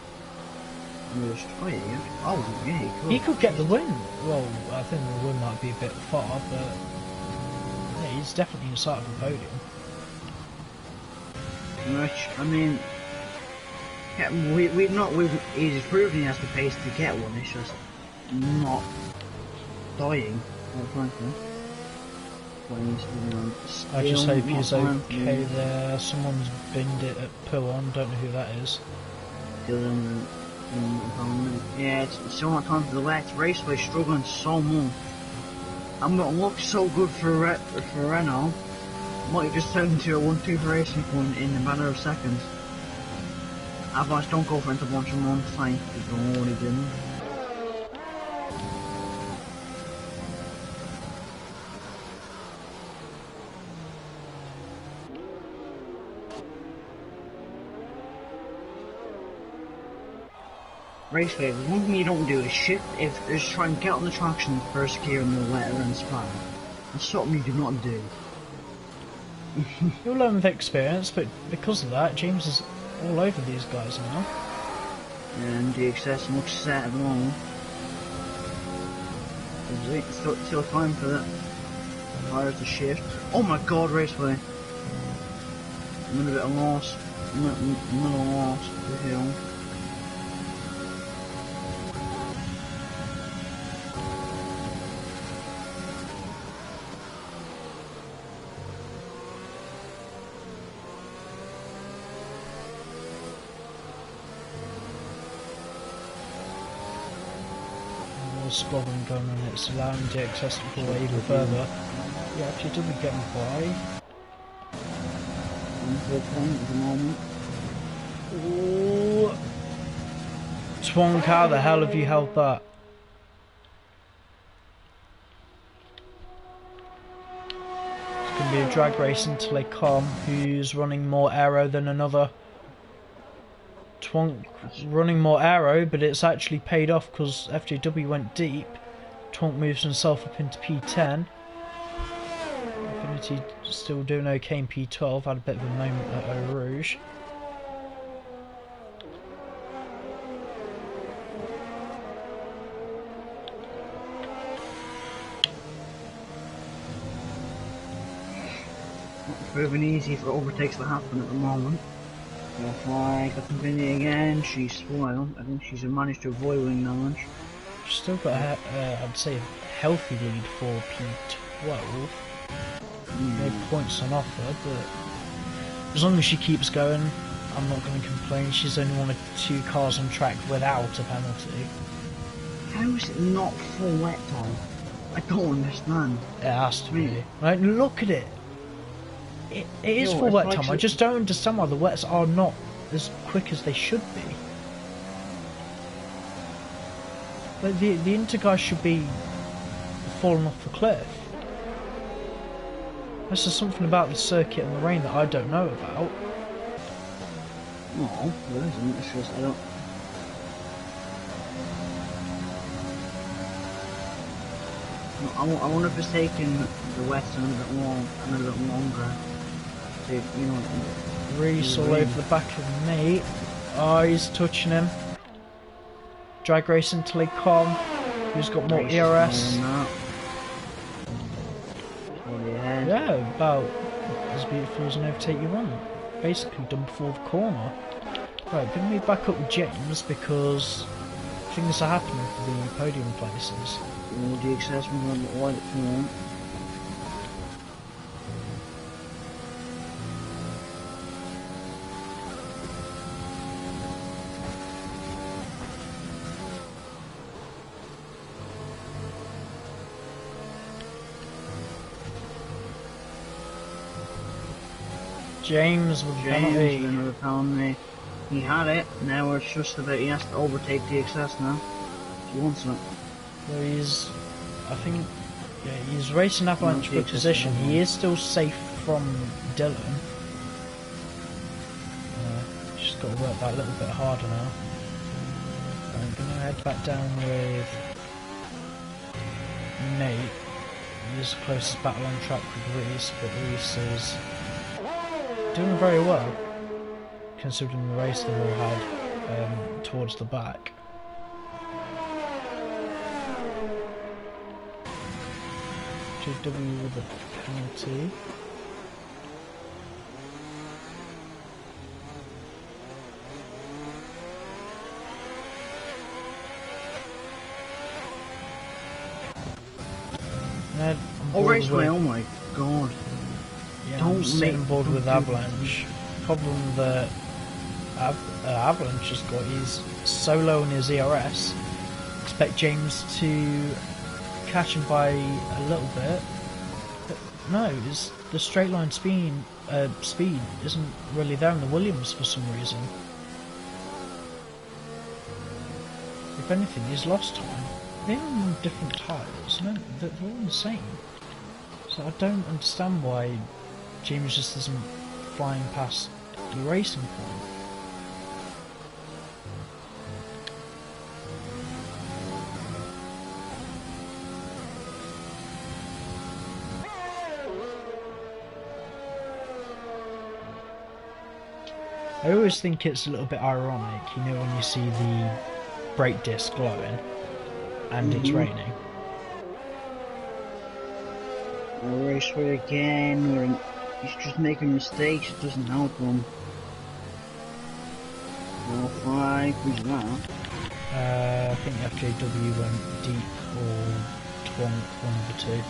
S2: Oh, yeah, he could.
S1: He could get the win. Well, I think the win might be a bit far, but yeah, he's definitely inside of a podium.
S2: Which, I mean, yeah, he's proven he has the pace to get one, it's just not dying.
S1: I just hope he's okay there. Someone's binned it at Pillon, don't know who that is.
S2: Yeah, it's still not time for the wet. Raceway struggling so much. I'm not look so good for Renault. Might have just turned into a 1-2 for Racing Point in a matter of seconds. Otherwise, don't go for into a bunch of one time. You already didn't. Raceway, the one thing you don't do is shift, is try and get on the traction first gear in the letter and span. That's something you do not do.
S1: You'll learn with experience, but because of that, James is all over these guys now.
S2: And the excess much set at the moment. Still time for that. Hires the shift. Oh my god, Raceway. I'm in a bit of loss. I'm in a loss to the hill.
S1: Squabbling going on, it's allowing DXS to pull away even further. Yeah, actually didn't get him by.
S2: for a point at the moment.
S1: Ooh. Twonk, how the hell have you held that? It's going to be a drag race until they come. Who's running more aero than another? Twonk running more aero, but it's actually paid off because FJW went deep. Twonk moves himself up into P10. Infinity still doing okay in P12. Had a bit of a moment at Eau Rouge.
S2: It's proving easy for overtakes to happen at the moment. Fly, got Infinity again. She's spoiled. I think she's managed to avoid winning that much.
S1: Still got I'd say a healthy lead for P12. No points on offer, but as long as she keeps going, I'm not going to complain. She's only one of 2 cars on track without a penalty.
S2: How is it not full wet time? I don't understand.
S1: It has to be. Right, look at it. It is full wet time. I just don't understand why the wets are not as quick as they should be. Like the Inter guys should be falling off the cliff. There's just something about the circuit and the rain that I don't know about.
S2: No, there isn't. It's just I don't. I wonder if it's taking the west a little bit longer. To, you know.
S1: Reese all over the back of the mate. Oh, he's touching him. Drag race until he come. Who's got more ERS? Yeah, about as beautiful as an overtake you want. Basically done before the corner. Right, bring me back up with James because things are happening for the podium places.
S2: The accessment on the white front.
S1: James with
S2: another penalty. He had it. Now it's just about he has to overtake the excess now. He wants it.
S1: So he's, I think, yeah, he's racing Avalanche for position. He is still safe from Dylan. Just got to work that a little bit harder now. I'm going to head back down with Nate. He's the closest battle on track with Reese, but Reese is doing very well, considering the race they've all had towards the back. JW with a penalty.
S2: Oh my god.
S1: Yeah, I'm sitting on board with Avalanche. Problem that Avalanche has got is so low in his ERS. Expect James to catch him by a little bit. But no, the straight line speed isn't really there in the Williams for some reason. If anything, he's lost time. They're on different tyres. No, they're all the same. So I don't understand why James just isn't flying past the racing point. I always think it's a little bit ironic, you know, when you see the brake disc glowing and it's raining.
S2: I'll race for it again. He's just making mistakes, it doesn't help him. 4-5, who's that?
S1: I think FJW went deep or Twonk, one of the two.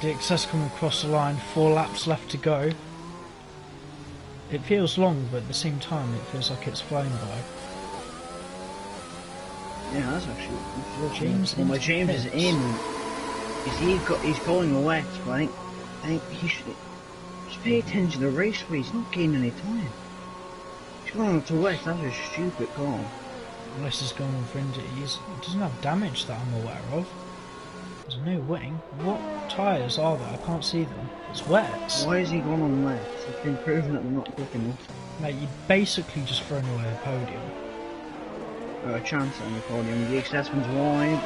S1: DXS coming across the line, 4 laps left to go. It feels long, but at the same time, it feels like it's flown by.
S2: Yeah, that's actually.
S1: James,
S2: Well, my James is in. He's going wet, but I think he should just pay attention to the raceway. He's not gaining any time. He's going on to wet. That's a stupid call.
S1: Unless he's going on for injury, he doesn't have damage that I'm aware of. There's no wetting. What tyres are there? I can't see them. It's wets.
S2: Why is he going on wet? It's been proven that they're not quick enough.
S1: Mate, you're basically just throwing away a podium.
S2: A chance on the podium. The assessment's wide.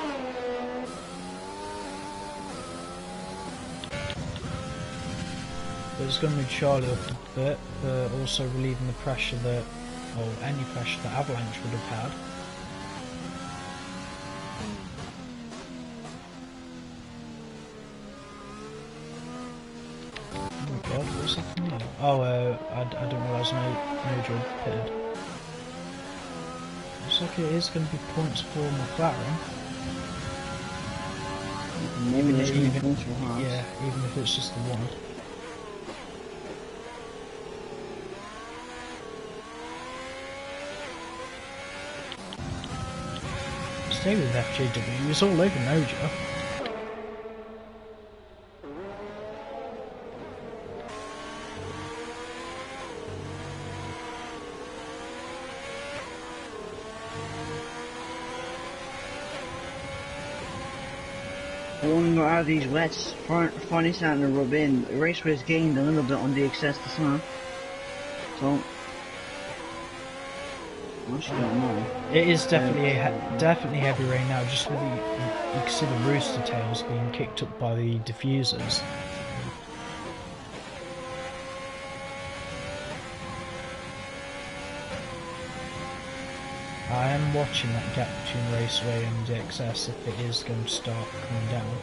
S1: But it's going to move Charlie up a bit, but also relieving the pressure that, or any pressure that Avalanche would have had. Oh my god, what's happening here? Oh, I didn't realise Nhrl pitted. Looks like it is going to be points for McLaren.
S2: Maybe
S1: Yeah,
S2: just
S1: even,
S2: points for Haas.
S1: yeah, even if it's just the one. Stay with FJW, he was all over Noja.
S2: One out of these wets, finally starting to rub in. The raceway's gained a little bit on the excess to sun. So, I actually don't know.
S1: It is definitely definitely heavy rain now, just with you can see the rooster tails being kicked up by the diffusers. I am watching that gap between Raceway and DXS if it is going to start coming down.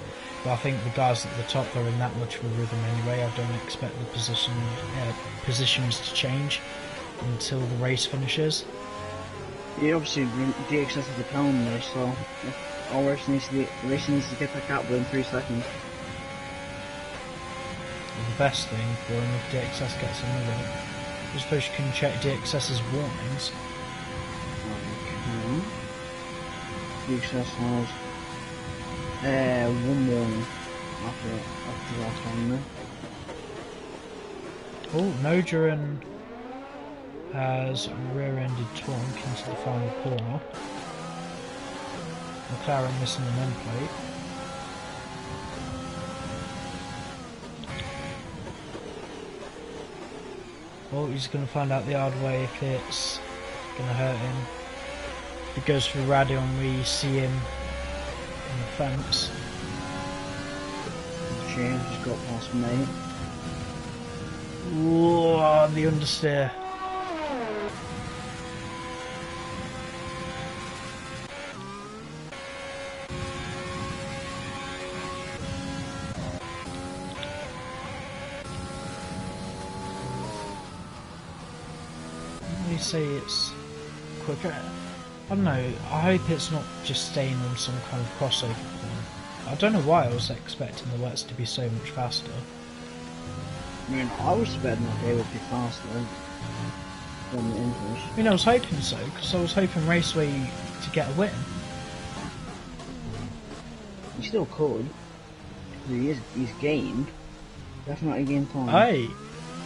S1: But I think the guys at the top are in that much of a rhythm anyway. I don't expect the positions to change until the race finishes.
S2: Yeah, obviously DXS is the pound there, so all race needs to get that gap within 3 seconds.
S1: And the best thing for him if DXS gets another, I suppose you can check DXS's warnings.
S2: DXS has one warning after the last one there.
S1: Oh, Noja has rear-ended Twonk into the final corner. McLaren missing the end plate. Well, he's going to find out the hard way if it's going to hurt him. If he goes for Radion, we see him in the fence.
S2: James has got past mate.
S1: Whoa, the understeer. They say it's quicker. I don't know, I hope it's not just staying on some kind of crossover point. I don't know why I was expecting the wets to be so much faster.
S2: I mean, I was betting that they would be faster than the English.
S1: I mean, I was hoping so, because I was hoping Raceway to get a win.
S2: He still could. He's gained. Definitely gained time.
S1: Hey,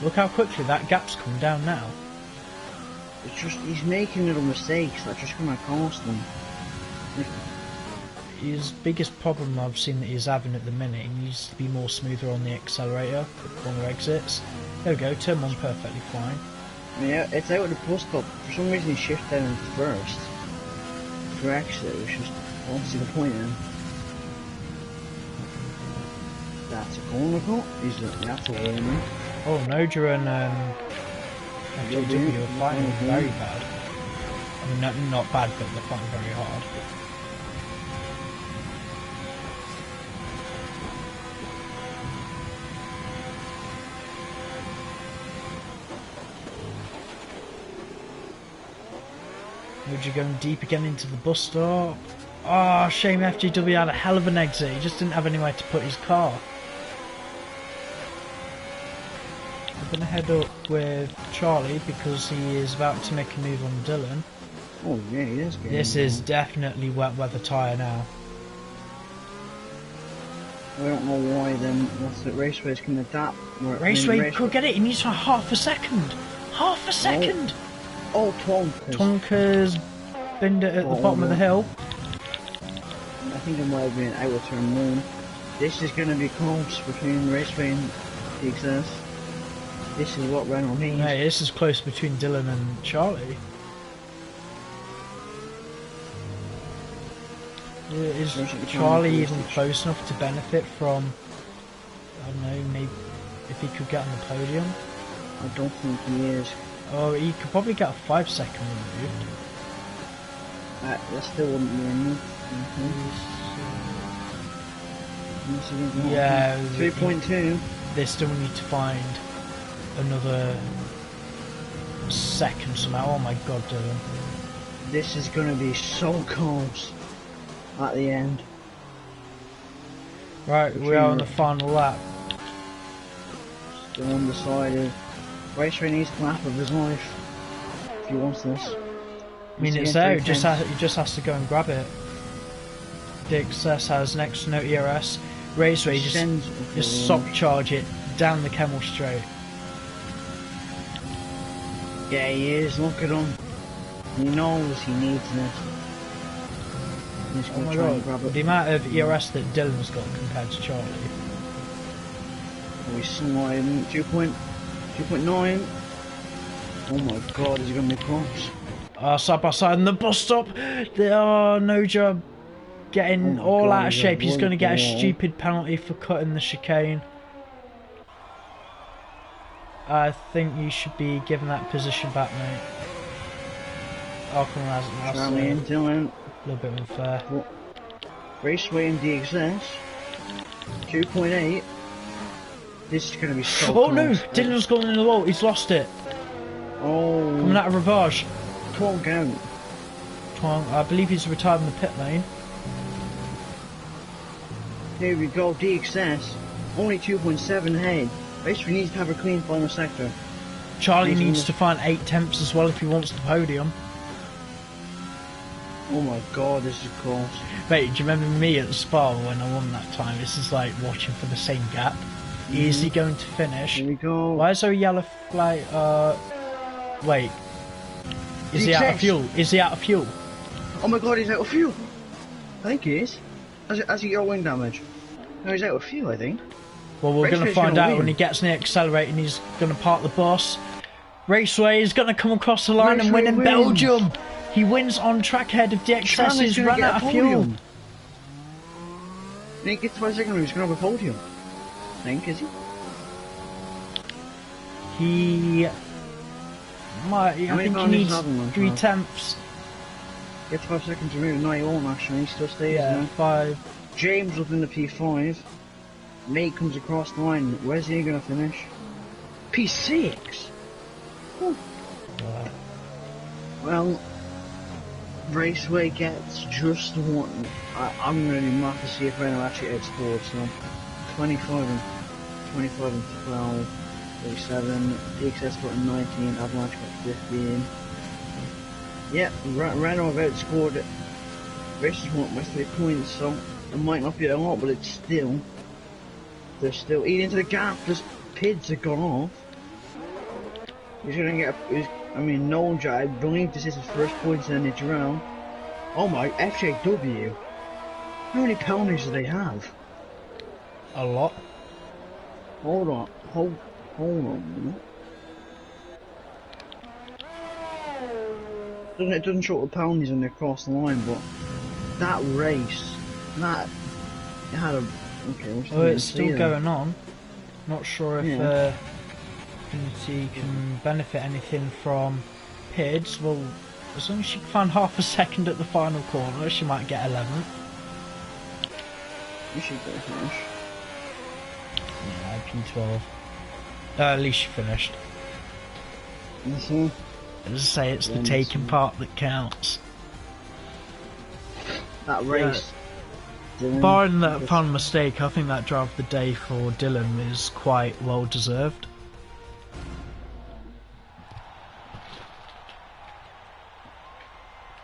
S1: look how quickly that gap's come down now.
S2: It's just, he's making little mistakes that are just going to cost him.
S1: His biggest problem I've seen that he's having at the minute, he needs to be more smoother on the accelerator, the corner exits. There we go, turn one perfectly fine.
S2: Yeah, it's out of the post up. For some reason he shifted down first. For exit, which was obviously the point in. That's a corner cut. That's a warning.
S1: Oh, Noja and FJW are fighting very bad. I mean, not bad, but they're fighting very hard. Noja going deep again into the bus stop. Oh, shame FJW had a hell of an exit. He just didn't have anywhere to put his car. going to head up with Charlie because he is about to make a move on Dylan.
S2: Oh yeah, he is getting
S1: This is definitely wet weather tyre now.
S2: I don't know why then what's the Raceway's can adapt.
S1: Raceway could get it, he needs half a second. Half a second!
S2: Oh, Tonkers.
S1: Tonka's binned it at the bottom of the hill.
S2: I think it might have been out of turn 1. This is going to be close between Raceway and DXS. This is what Renault needs.
S1: Hey, this is close between Dylan and Charlie. Is Charlie even close enough to benefit from, I don't know, maybe if he could get on the podium?
S2: I don't think he is.
S1: Oh, he could probably get a 5-second removed.
S2: That still wouldn't be enough.
S1: Yeah,
S2: 3.2.
S1: They still need to find another second somehow. Oh my god, Dylan.
S2: This is going to be so close at the end.
S1: Right, we are on the final lap.
S2: Still undecided. Raceway needs the lap of his life if he wants this.
S1: I mean, it's there, he just has to go and grab it. DXS has next to no ERS. Raceway just sock charge it down the Kemmel straight.
S2: Yeah, he is. Look at him. He knows he needs this. He's
S1: Oh
S2: going
S1: my
S2: to try and
S1: god,
S2: grab it.
S1: the amount of ERS that Dylan's got compared to Charlie.
S2: Oh, he's sliding. 2.9. Oh my god, is he going to be close?
S1: Side by side in the bus stop. They are no job getting all out of shape. He's going to get a stupid penalty for cutting the chicane. I think you should be given that position back, mate. Oh, come on, that's
S2: Charlie and Dylan.
S1: a little bit unfair.
S2: Raceway and DXS. 2.8. This is going to be so
S1: Oh
S2: close.
S1: no, Dylan's gone in the wall. He's lost it.
S2: Oh.
S1: Coming out of Ravage.
S2: Twonk out.
S1: I believe he's retired in the pit lane.
S2: Here we go, DXS. Only 2.7 ahead. Raceway needs to have a clean final sector.
S1: Charlie needs to find 8 tenths as well if he wants the podium.
S2: Oh my god, this is close.
S1: Mate, do you remember me at Spa when I won that time? This is like watching for the same gap. Is he going to finish?
S2: Here we go.
S1: Why is there a yellow flag? Wait. Is he out of fuel? Is he out of fuel?
S2: Oh my god, he's out of fuel. I think he is. Has he got wind damage? No, he's out of fuel, I think.
S1: Well, we're going to
S2: Raceway's
S1: find
S2: gonna
S1: out
S2: win.
S1: when he gets near accelerating. He's going to park the bus. Raceway is going to come across the line and win in
S2: Raceway
S1: Belgium. He wins on track ahead of DXS.
S2: Charlie's
S1: He's
S2: gonna
S1: run
S2: get
S1: out
S2: a
S1: of fuel.
S2: podium. When he gets to my second room, he's going to have a podium. I think, is he?
S1: He might. I think he needs 3 tenths.
S2: Gets 5 seconds removed. No, he won't actually. He still stays
S1: Yeah,
S2: there.
S1: 5.
S2: James up in the P5. Nate comes across the line. Where's he going to finish? P6? Well, Raceway gets just one. I'm going to be mad to see if Renault actually outscored. So 25 and 12, 37. DXS got 19. Avalanche got 15. Yeah, Renault have outscored it. Racers won by 3 points, so it might not be a lot, but it's still. They're still eating into the gap. There's PIDs have gone off. He's gonna get. Nolja, I believe this is his first points in the Nhrl. Oh my, FJW. How many penalties do they have?
S1: A lot.
S2: Hold on a minute. It doesn't show what the penalties when they cross the line, but that race, it had a. Okay,
S1: Oh, it's still going on. Not sure if Infinity can benefit anything from PIDs. Well, as long as she can find half a second at the final corner, she might get 11th.
S2: You should go finish.
S1: Yeah, P12. At least she finished. As I say, it's the taking part that counts.
S2: That race.
S1: Barring that final mistake, I think that drive of the day for Dylan is quite well deserved.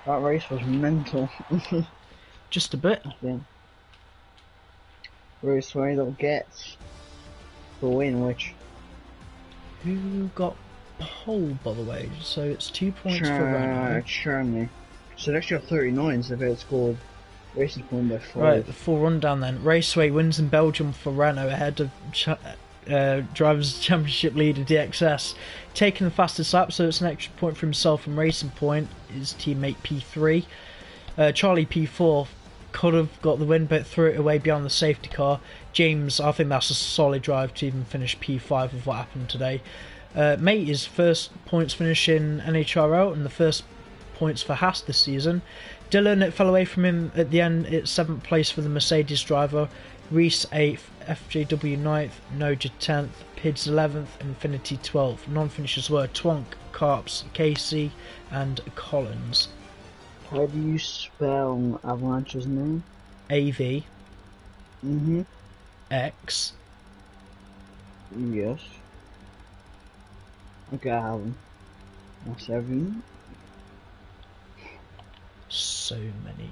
S2: That race was mental.
S1: Just a bit.
S2: Yeah. Raceway that gets the win, which
S1: Who got pole, by the way? So it's 2 points for Renault.
S2: Charmy. So they actually got 39, so they outscored Racing Point by 5.
S1: Right, the full rundown then. Raceway wins in Belgium for Renault ahead of Drivers' Championship leader DXS. Taking the fastest lap, so it's an extra point for himself and Racing Point, his teammate P3. Charlie P4 could have got the win, but threw it away beyond the safety car. James, I think that's a solid drive to even finish P5 with what happened today. Mate is first points finish in Nhrl and the first points for Haas this season. Dylan, it fell away from him at the end. It's 7th place for the Mercedes driver. Reese 8th, FJW 9th, Noja 10th, Pids 11th, Infinity 12th. Non-finishers were Twonk, Carps, Casey and Collins.
S2: How do you spell Avalanche's name?
S1: AV
S2: Mm-hmm.
S1: X.
S2: Yes. Okay, I have him. That's everything.
S1: So many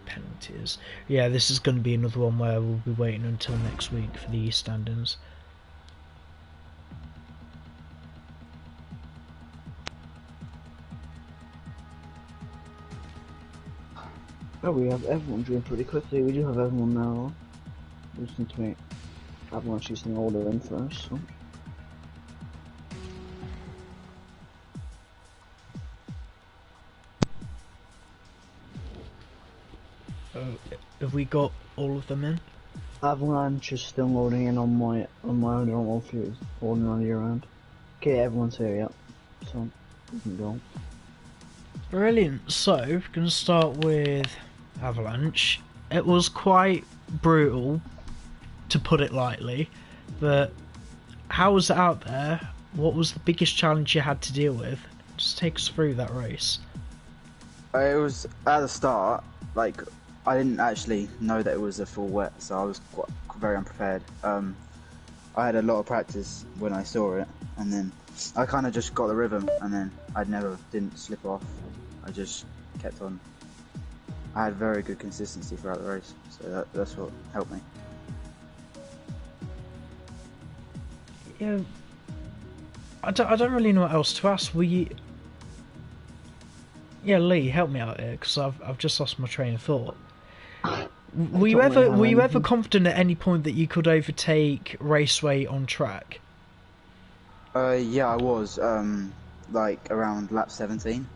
S1: penalties. Yeah, this is going to be another one where we'll be waiting until next week for the standings.
S2: Oh, we have everyone doing pretty quickly. We do have everyone now. We just need to make Avalanche using order in first. So.
S1: Have we got all of them in?
S2: Avalanche is still loading in on my own. I don't know if it's loading on your end. Okay, everyone's here, yep. So we can go.
S1: Brilliant. So we're going to start with Avalanche. It was quite brutal, to put it lightly, but how was it out there? What was the biggest challenge you had to deal with? Just take us through that race.
S3: It was at the start, like, I didn't actually know that it was a full wet, so I was very unprepared. I had a lot of practice when I saw it, and then I kind of just got the rhythm, and then didn't slip off. I just kept on. I had very good consistency throughout the race, so that's what helped me.
S1: Yeah, I don't really know what else to ask. Yeah, Lee, help me out here because I've just lost my train of thought. Were you ever confident at any point that you could overtake Raceway on track?
S3: Yeah, I was like around lap 17,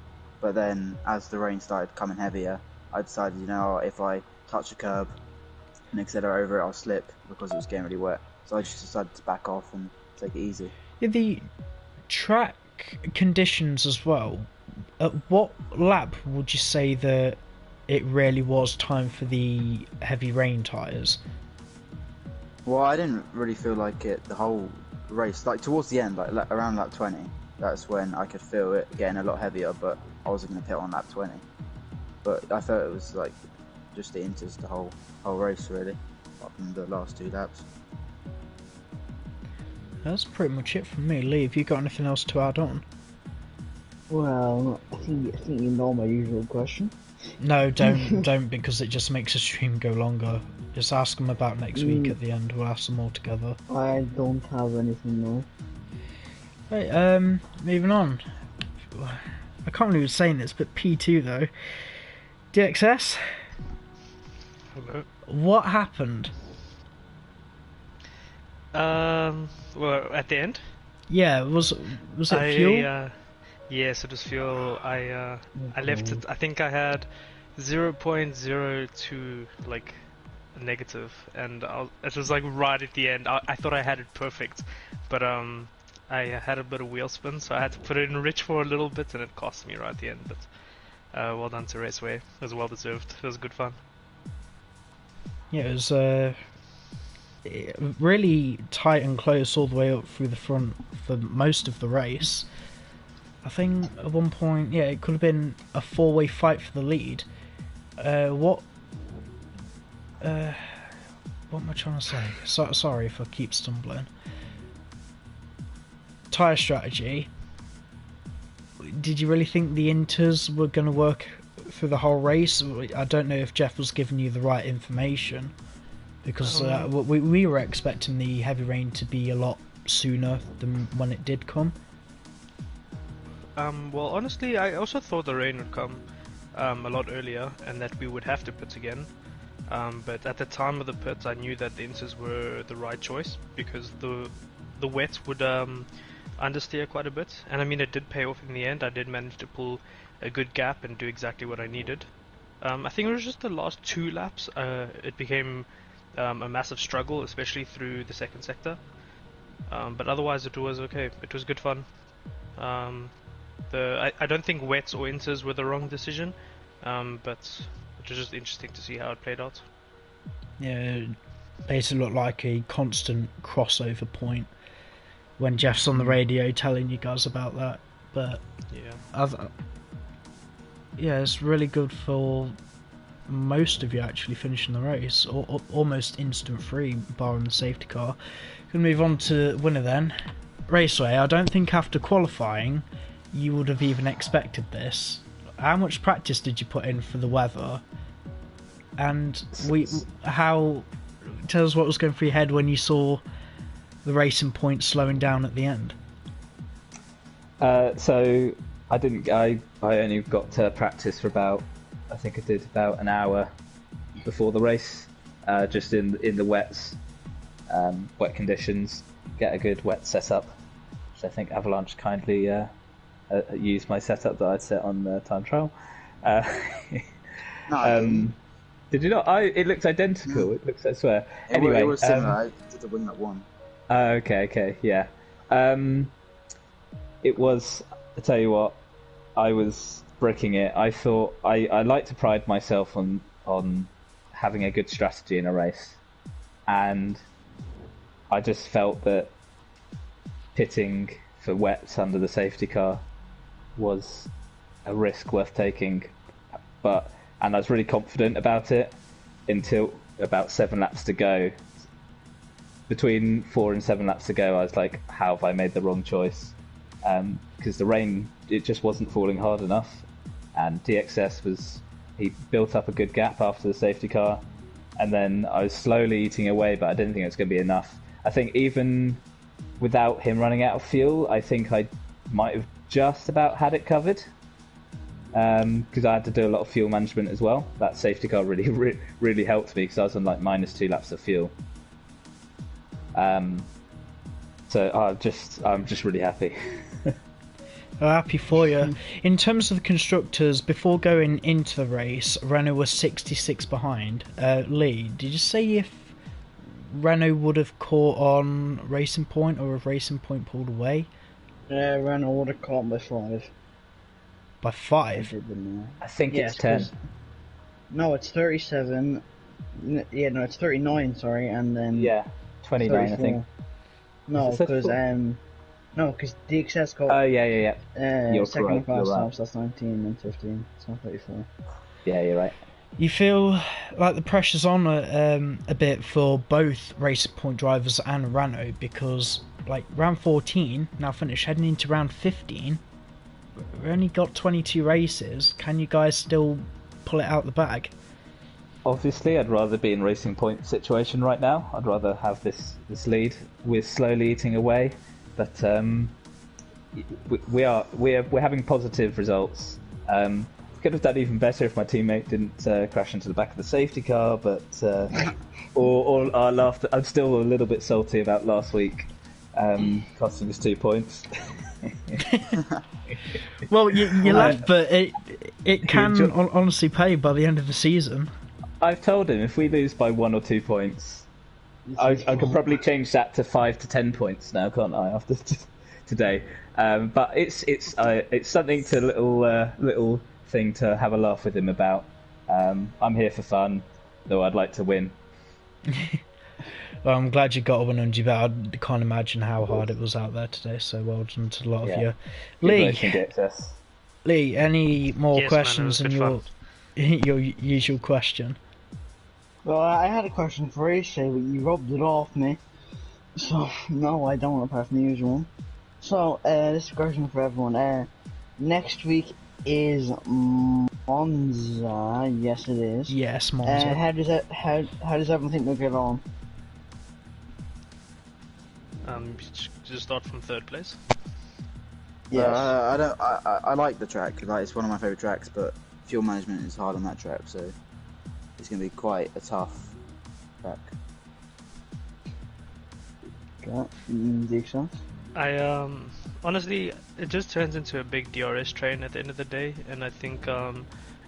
S3: but then as the rain started coming heavier, I decided, if I touch a curb and accelerate over it, I'll slip because it was getting really wet. So I just decided to back off and take it easy.
S1: Yeah, the track conditions as well. At what lap would you say that it really was time for the heavy rain tyres?
S3: Well, I didn't really feel like it the whole race. Like towards the end, like around lap 20, that's when I could feel it getting a lot heavier, but I wasn't going to pit on lap 20. But I felt it was like just the inters the whole race really, apart from the last 2 laps.
S1: That's pretty much it from me. Lee, have you got anything else to add on?
S2: Well, I think you know my usual question.
S1: No, don't, because it just makes the stream go longer. Just ask them about next week at the end. We'll ask them all together.
S2: I don't have anything more.
S1: Right, moving on. I can't believe I'm saying this, but P2 though. DXS?
S4: Hello.
S1: What happened?
S4: Well, at the end?
S1: Yeah, was it fuel?
S4: Yes, it was fuel. I left it. I think I had 0.02 like negative, and it was like right at the end. I thought I had it perfect, but I had a bit of wheel spin, so I had to put it in rich for a little bit, and it cost me right at the end. But well done to Raceway. It was well deserved. It was good fun.
S1: Yeah, it was really tight and close all the way up through the front for most of the race. I think at one point, yeah, it could have been a 4-way fight for the lead. What am I trying to say? Sorry if I keep stumbling. Tyre strategy. Did you really think the inters were going to work through the whole race? I don't know if Jeff was giving you the right information, because we were expecting the heavy rain to be a lot sooner than when it did come.
S4: Well, honestly, I also thought the rain would come a lot earlier, and that we would have to pit again. But at the time of the pit, I knew that the inters were the right choice, because the wet would understeer quite a bit, and I mean it did pay off in the end. I did manage to pull a good gap and do exactly what I needed. I think it was just the last 2 laps it became a massive struggle, especially through the second sector. But otherwise it was okay. It was good fun. I don't think wets or inters were the wrong decision, but it was just interesting to see how it played out.
S1: Yeah, it basically looked like a constant crossover point when Jeff's on the radio telling you guys about that. But yeah, it's really good for most of you actually finishing the race, or almost instant free, barring the safety car. Gonna move on to winner then. Raceway, I don't think after qualifying you would have even expected this. How much practice did you put in for the weather? And tell us what was going through your head when you saw the racing points slowing down at the end.
S5: So I only got to practice for about an hour before the race, just in the wet conditions, get a good wet setup, which I think Avalanche kindly used my setup that I'd set on the time trial.
S3: No,
S5: did you not? It looks identical. It looks, I swear. Anyway,
S3: it was similar. I did the wing that one.
S5: Okay, yeah. It was. I tell you what, I was breaking it. I thought I like to pride myself on having a good strategy in a race, and I just felt that pitting for wets under the safety car was a risk worth taking, and I was really confident about it until about 7 laps to go. Between 4 and 7 laps to go, I was like, how have I made the wrong choice? Because the rain, it just wasn't falling hard enough, and DXS he built up a good gap after the safety car, and then I was slowly eating away, but I didn't think it was going to be enough. I think even without him running out of fuel, I think I might have just about had it covered, because I had to do a lot of fuel management as well. That safety car really helped me, because I was on like -2 laps of fuel. So I'm just really happy.
S1: I'm happy for you. In terms of the constructors, before going into the race, Renault was 66 behind. Lee, did you say if Renault would have caught on Racing Point, or if Racing Point pulled away?
S2: Renault would have caught by 5.
S1: By 5?
S5: I think it's 10.
S2: No, it's 37. Yeah, no, it's 39. Sorry, and then
S5: 29, 34. I think.
S2: No, because DXS caught.
S5: Oh yeah. You're
S2: second
S5: correct,
S2: class
S5: you're right.
S2: so that's 19 and 15. It's not 34.
S5: Yeah, you're right.
S1: You feel like the pressure's on a bit for both Racing Point drivers and Renault, because like round 14 now finished, heading into round 15. We only got 22 races. Can you guys still pull it out the bag?
S5: Obviously, I'd rather be in Racing Point situation right now. I'd rather have this lead. We're slowly eating away, but we're having positive results. Could have done even better if my teammate didn't crash into the back of the safety car, but or I laughed. I'm still a little bit salty about last week, costing us 2 points.
S1: Well, you laughed, but it can honestly pay by the end of the season.
S5: I've told him if we lose by 1 or 2 points, I could probably change that to 5 to 10 points now, can't I? After today, but it's something to little thing to have a laugh with him about. I'm here for fun, though I'd like to win.
S1: Well, I'm glad you got a 100, but I can't imagine how hard it was out there today, so well done to a lot of you. Lee, any more questions than your usual question?
S2: Well, I had a question for Aisha, but you rubbed it off me. So, no, I don't, apart from the usual one. So, this is a question for everyone. Next week is Monza. Yes, it is.
S1: Yes, Monza.
S2: How does everyone think they'll get on?
S4: Just start from third place.
S2: Yes.
S3: I like the track. Like, it's one of my favourite tracks, but fuel management is hard on that track, so it's going to be quite a tough track.
S2: That makes sense.
S4: I honestly, it just turns into a big DRS train at the end of the day, and I think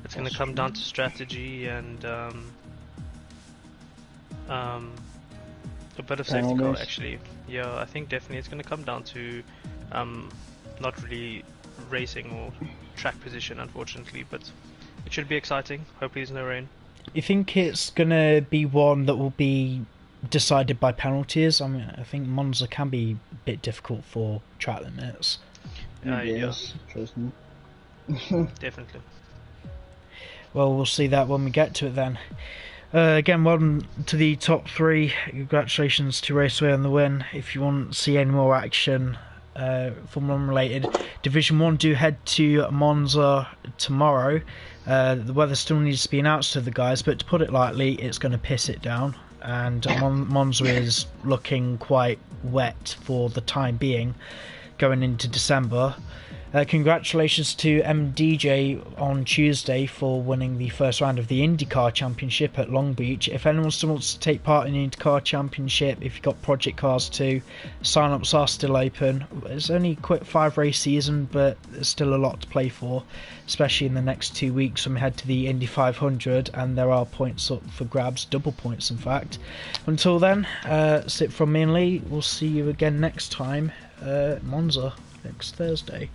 S4: it's going to come down to strategy and a bit of safety car actually. Yeah, I think definitely it's going to come down to not really racing or track position, unfortunately, but it should be exciting. Hopefully there's no rain.
S1: You think it's going to be one that will be decided by penalties? I mean, I think Monza can be a bit difficult for track limits.
S2: Yes, trust me.
S4: Definitely.
S1: Well, we'll see that when we get to it then. Again, welcome to the top three. Congratulations to Raceway on the win. If you want to see any more action, Formula 1 related, Division 1 do head to Monza tomorrow. The weather still needs to be announced to the guys, but to put it lightly, it's going to piss it down. And Monza is looking quite wet for the time being, going into December. Congratulations to MDJ on Tuesday for winning the first round of the IndyCar Championship at Long Beach. If anyone still wants to take part in the IndyCar Championship, if you've got project cars too, sign-ups are still open. It's only a quick 5-race season, but there's still a lot to play for, especially in the next 2 weeks when we head to the Indy 500, and there are points up for grabs, double points in fact. Until then, that's it from me and Lee. We'll see you again next time, Monza, next Thursday.